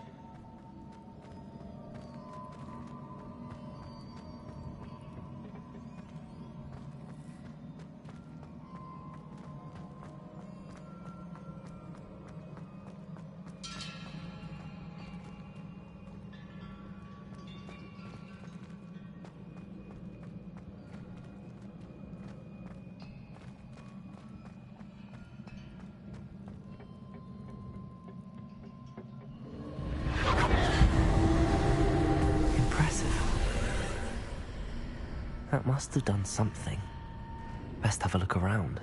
That must have done something. Best have a look around.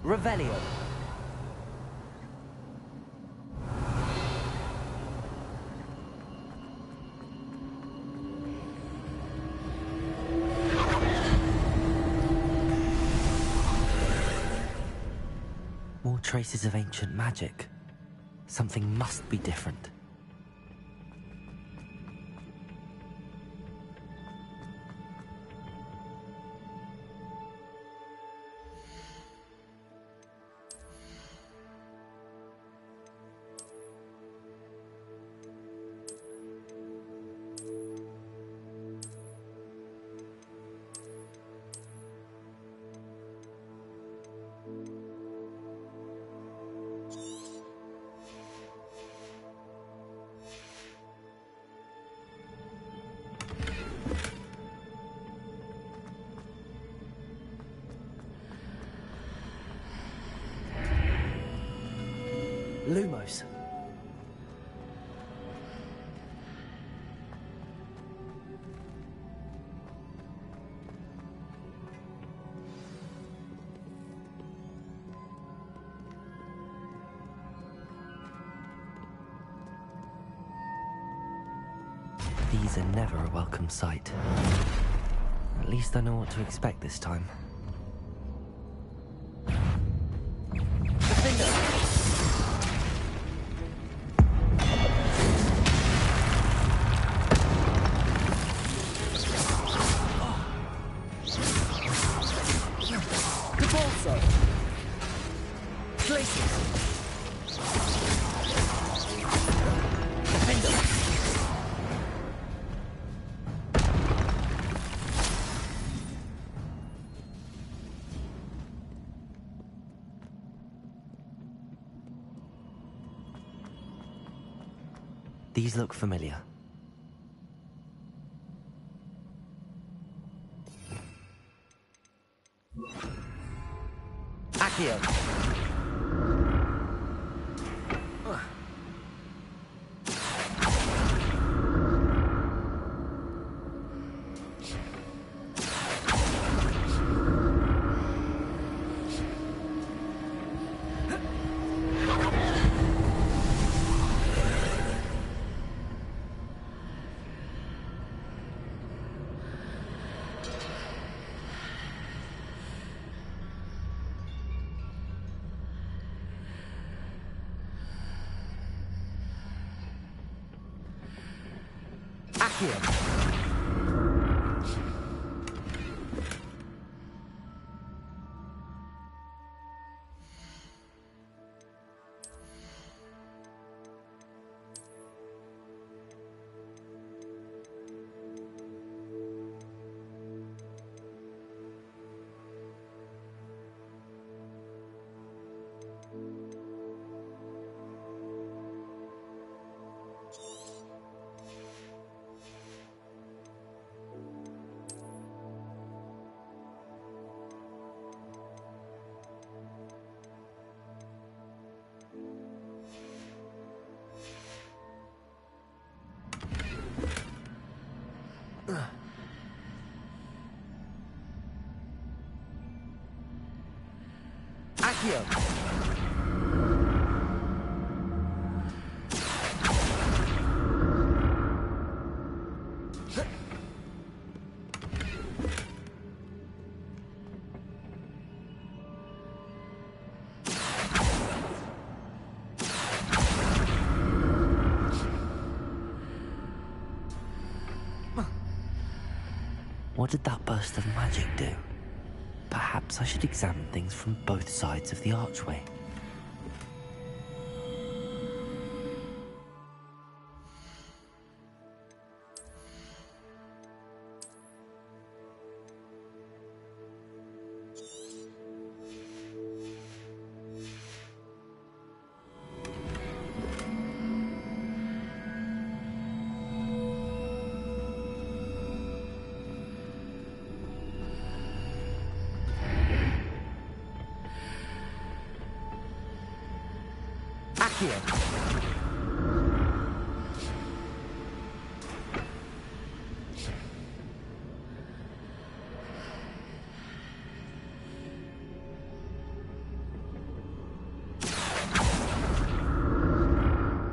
Revelio. More traces of ancient magic. Something must be different. Lumos. These are never a welcome sight. At least I know what to expect this time. These look familiar. Accio! Accio! Accio! What did that burst of magic do? Perhaps I should examine things from both sides of the archway.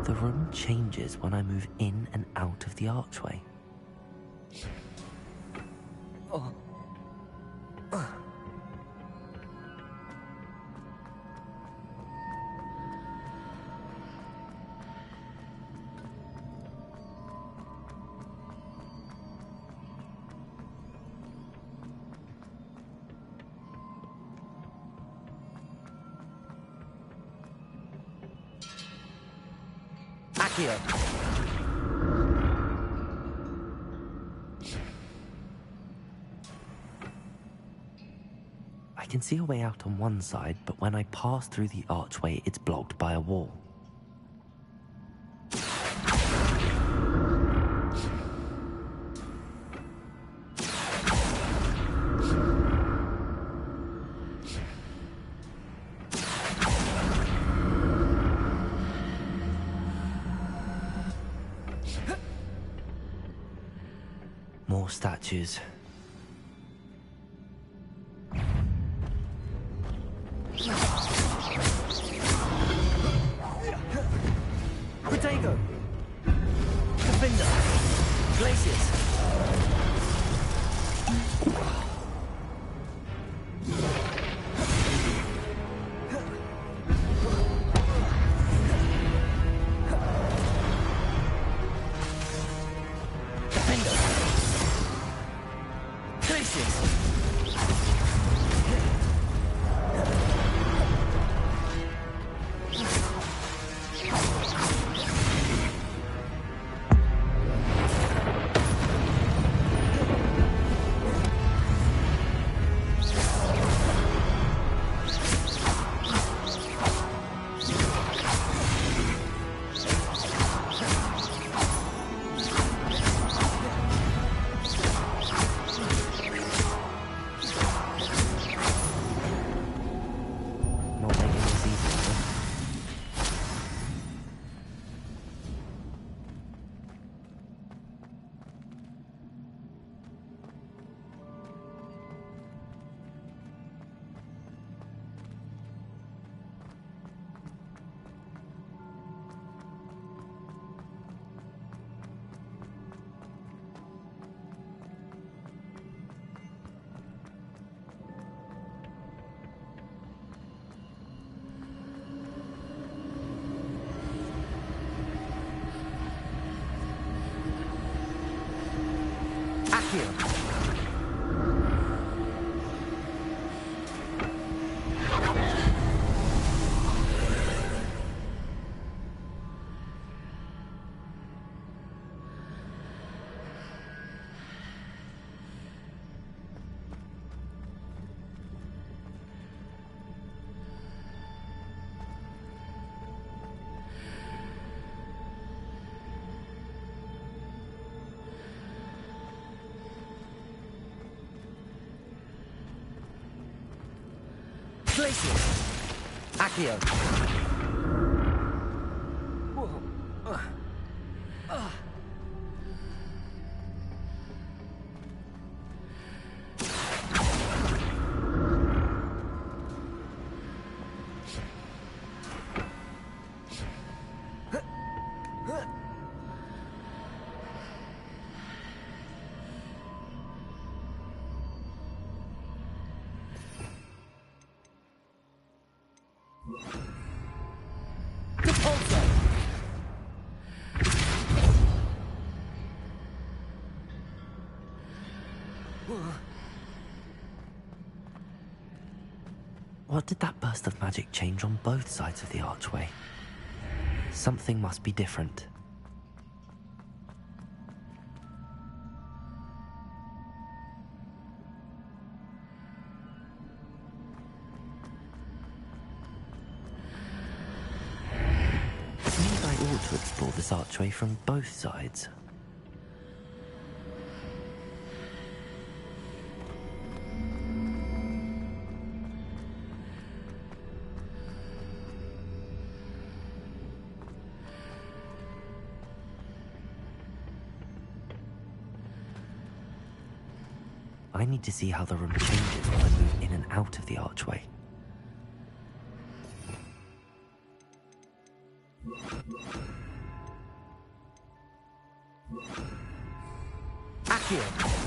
The room changes when I move in and out of the archway. Oh. Accio! I can see a way out on one side, but when I pass through the archway, it's blocked by a wall. More statues. Protego! Defender! Glacius! Glacius! Accio! What did that burst of magic change on both sides of the archway? Something must be different. Seems I ought to explore this archway from both sides. I need to see how the room changes when I move in and out of the archway. Accio!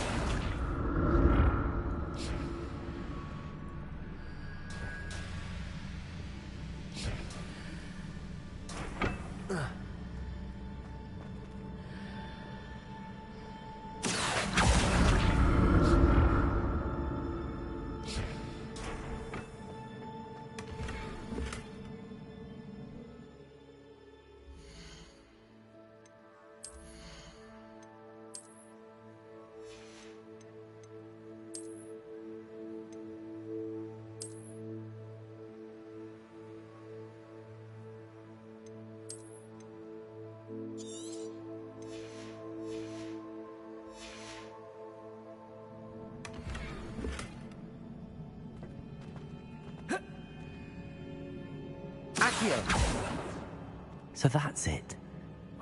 So that's it.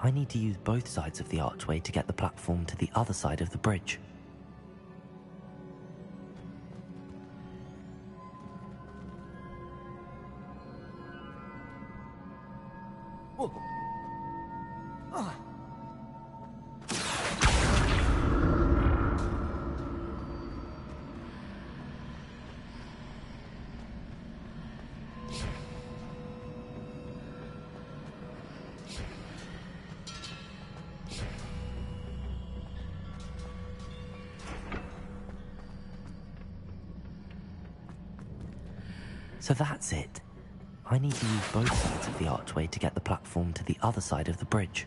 I need to use both sides of the archway to get the platform to the other side of the bridge. So that's it. I need to use both sides of the archway to get the platform to the other side of the bridge.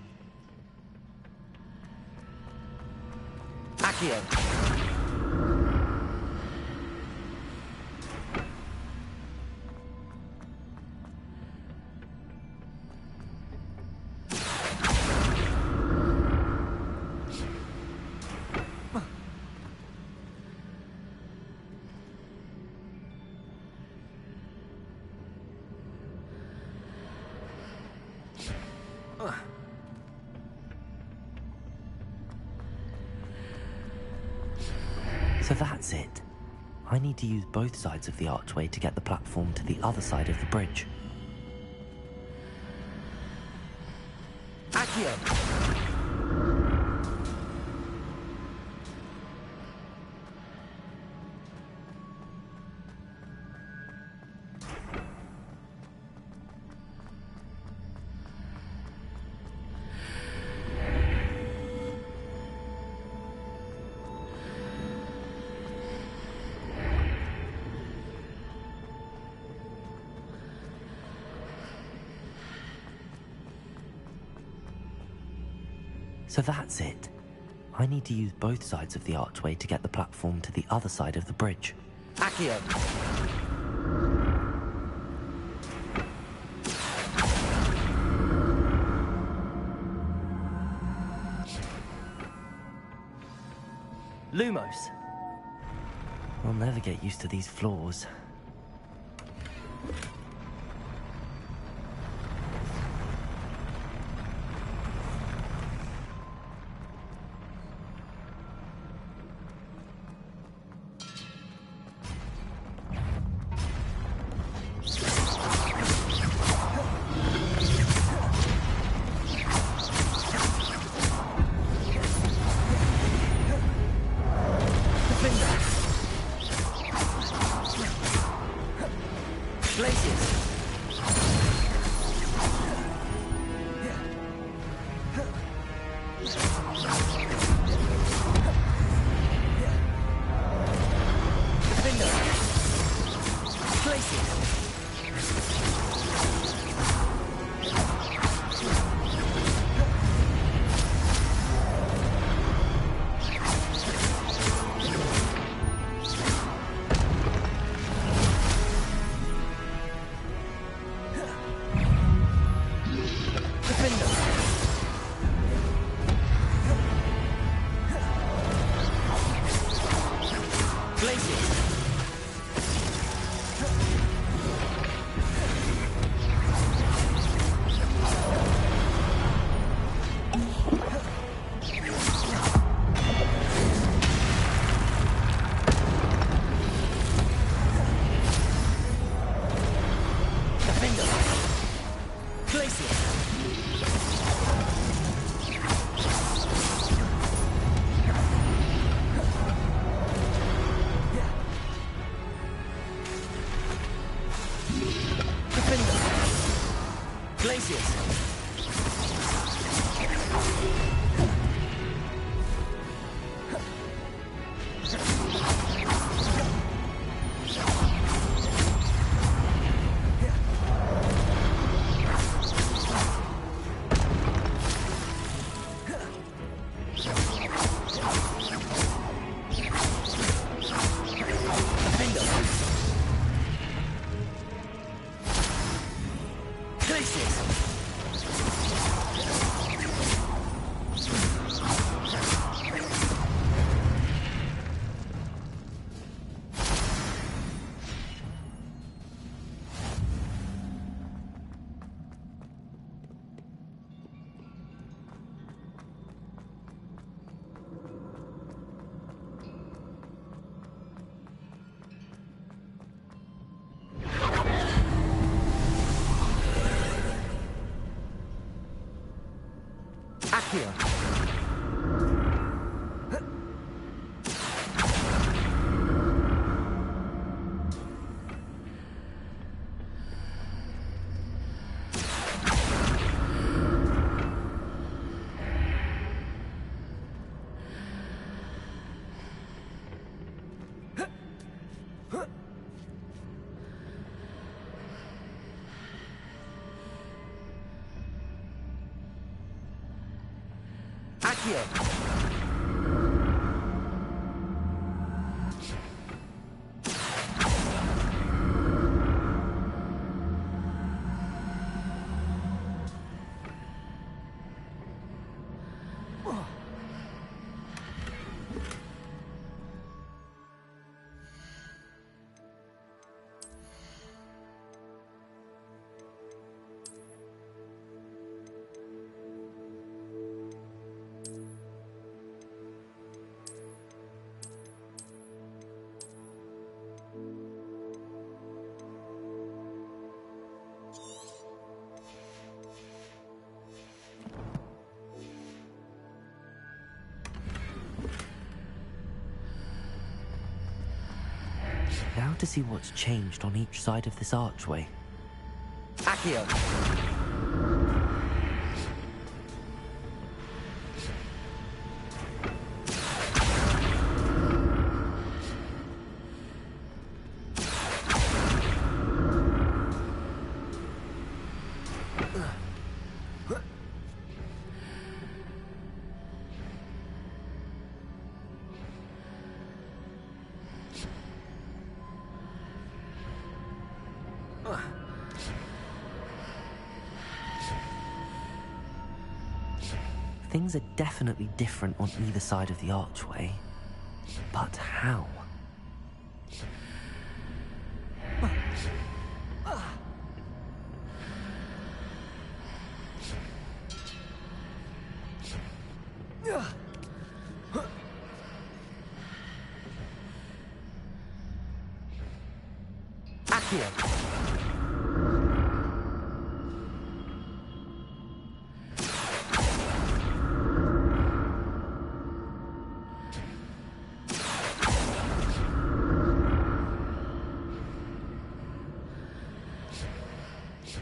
Accio! So that's it. I need to use both sides of the archway to get the platform to the other side of the bridge. Accio! So that's it. I need to use both sides of the archway to get the platform to the other side of the bridge. Accio! Lumos. I'll never get used to these floors. Accio. Now to see what's changed on each side of this archway. Accio. Things are definitely different on either side of the archway. But how? Accio.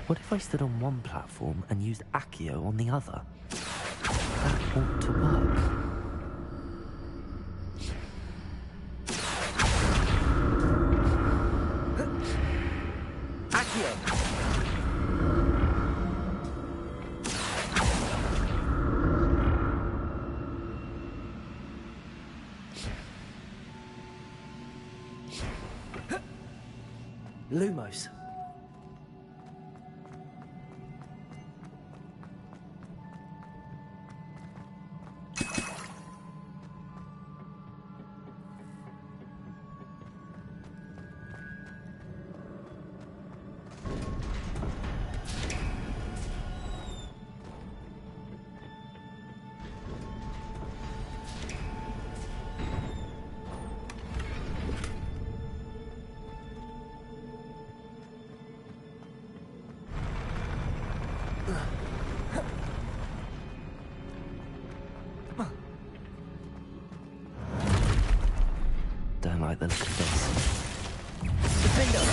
What if I stood on one platform and used Accio on the other? That ought to work. Accio. Lumos. Don't like the look of this. Defender.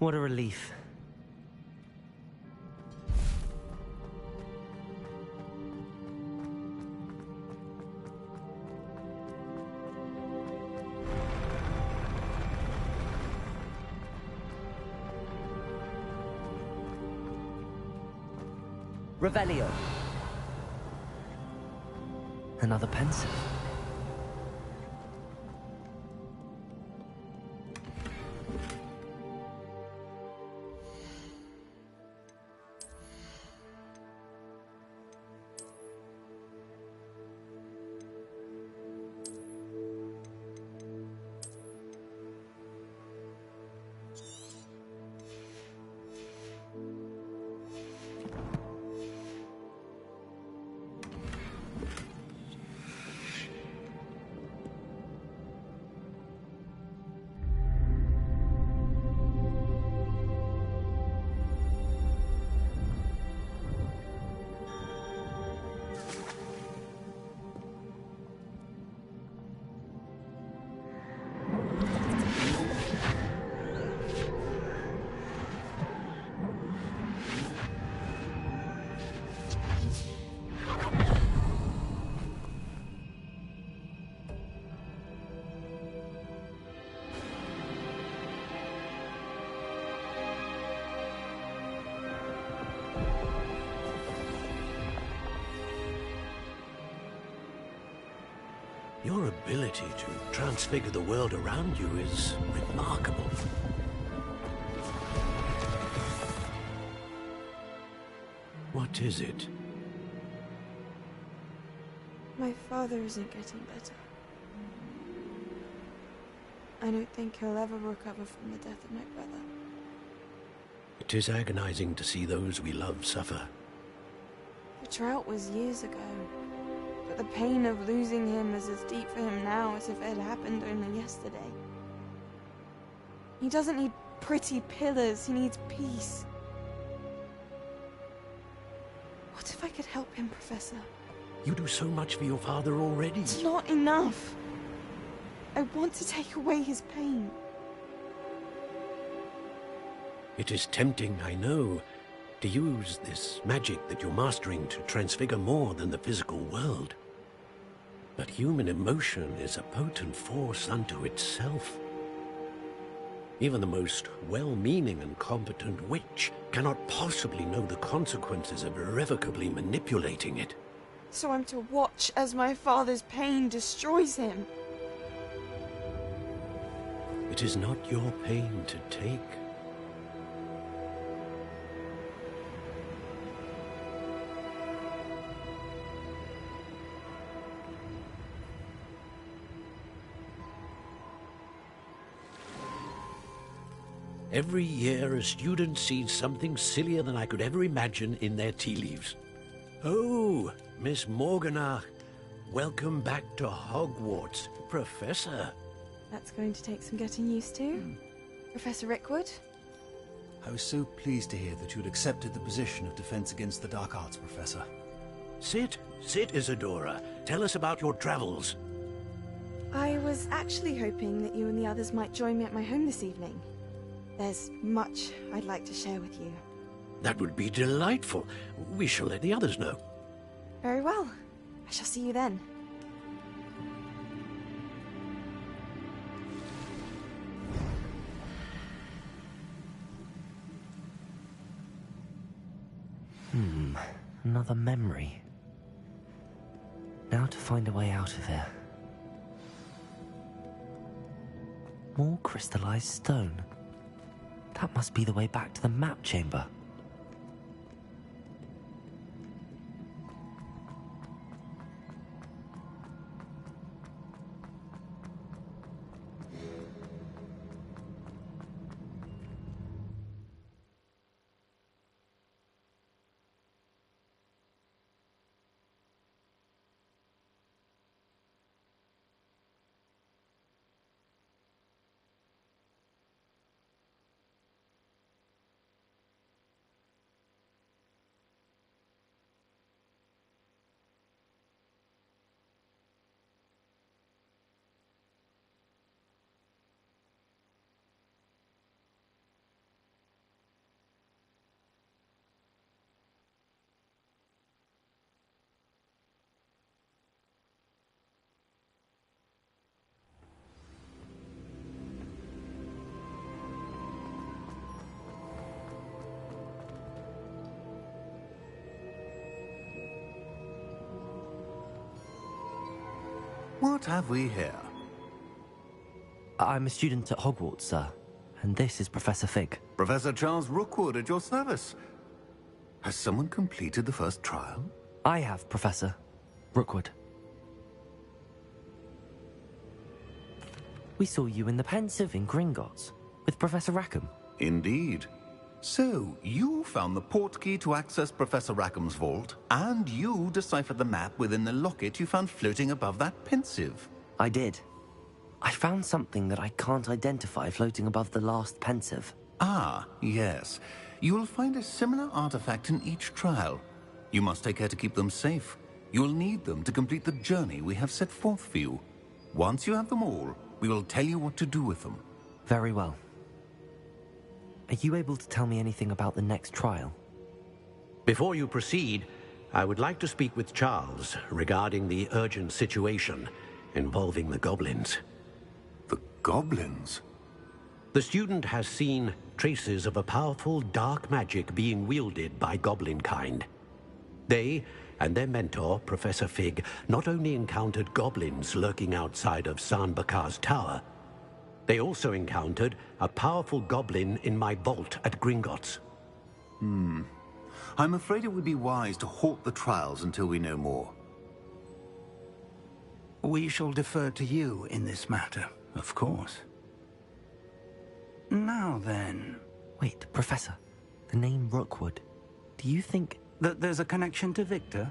What a relief. Revelio. Another pensive. Your ability to transfigure the world around you is remarkable. What is it? My father isn't getting better. I don't think he'll ever recover from the death of my brother. It is agonizing to see those we love suffer. The drought was years ago, but the pain of losing him is as deep for him now as if it had happened only yesterday. He doesn't need pretty pillars, he needs peace. What if I could help him, Professor? You do so much for your father already. It's not enough. I want to take away his pain. It is tempting, I know, to use this magic that you're mastering to transfigure more than the physical world. But human emotion is a potent force unto itself. Even the most well-meaning and competent witch cannot possibly know the consequences of irrevocably manipulating it. So I'm to watch as my father's pain destroys him. It is not your pain to take. Every year, a student sees something sillier than I could ever imagine in their tea leaves. Oh, Miss Morganach, welcome back to Hogwarts, Professor. That's going to take some getting used to. Professor Rickwood? I was so pleased to hear that you'd accepted the position of Defense Against the Dark Arts, Professor. Sit, Isadora. Tell us about your travels. I was actually hoping that you and the others might join me at my home this evening. There's much I'd like to share with you. That would be delightful. We shall let the others know. Very well. I shall see you then. Another memory. Now to find a way out of here. More crystallized stone. That must be the way back to the map chamber. What have we here? I'm a student at Hogwarts, sir. And this is Professor Fig. Professor Charles Rookwood at your service. Has someone completed the first trial? I have, Professor Rookwood. We saw you in the Pensive in Gringotts with Professor Rackham. Indeed. So, you found the portkey to access Professor Rackham's vault, and you deciphered the map within the locket you found floating above that Pensive. I did. I found something that I can't identify floating above the last Pensive. Ah, yes. You will find a similar artifact in each trial. You must take care to keep them safe. You will need them to complete the journey we have set forth for you. Once you have them all, we will tell you what to do with them. Very well. Are you able to tell me anything about the next trial? Before you proceed, I would like to speak with Charles regarding the urgent situation involving the goblins. The goblins? The student has seen traces of a powerful dark magic being wielded by goblin kind. They and their mentor, Professor Fig, not only encountered goblins lurking outside of Sanbakar's tower, they also encountered a powerful goblin in my vault at Gringotts. I'm afraid it would be wise to halt the trials until we know more. We shall defer to you in this matter, of course. Now then... Wait, Professor. The name Rookwood. Do you think... that there's a connection to Victor?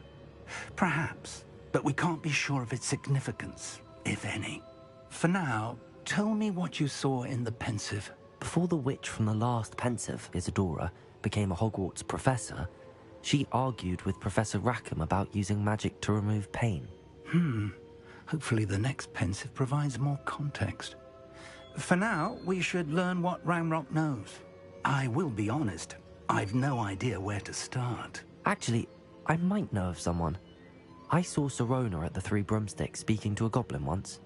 Perhaps, but we can't be sure of its significance, if any. For now, tell me what you saw in the Pensive. Before the witch from the last Pensive, Isadora, became a Hogwarts professor, she argued with Professor Rackham about using magic to remove pain. Hopefully the next Pensive provides more context. For now, we should learn what Ranrock knows. I will be honest, I've no idea where to start. Actually, I might know of someone. I saw Serona at the Three Broomsticks speaking to a goblin once.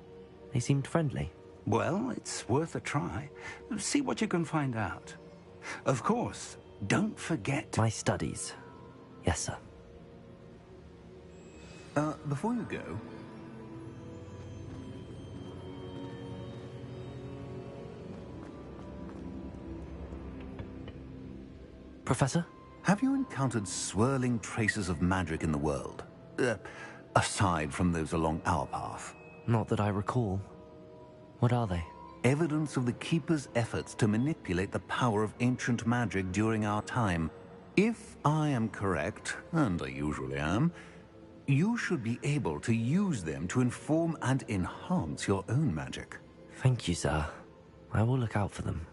They seemed friendly. Well, it's worth a try. See what you can find out. Of course, don't forget... My studies. Yes, sir. Before you go... Professor? Have you encountered swirling traces of magic in the world? Aside from those along our path? Not that I recall. What are they? Evidence of the Keeper's efforts to manipulate the power of ancient magic during our time. If I am correct, and I usually am, you should be able to use them to inform and enhance your own magic. Thank you, sir. I will look out for them.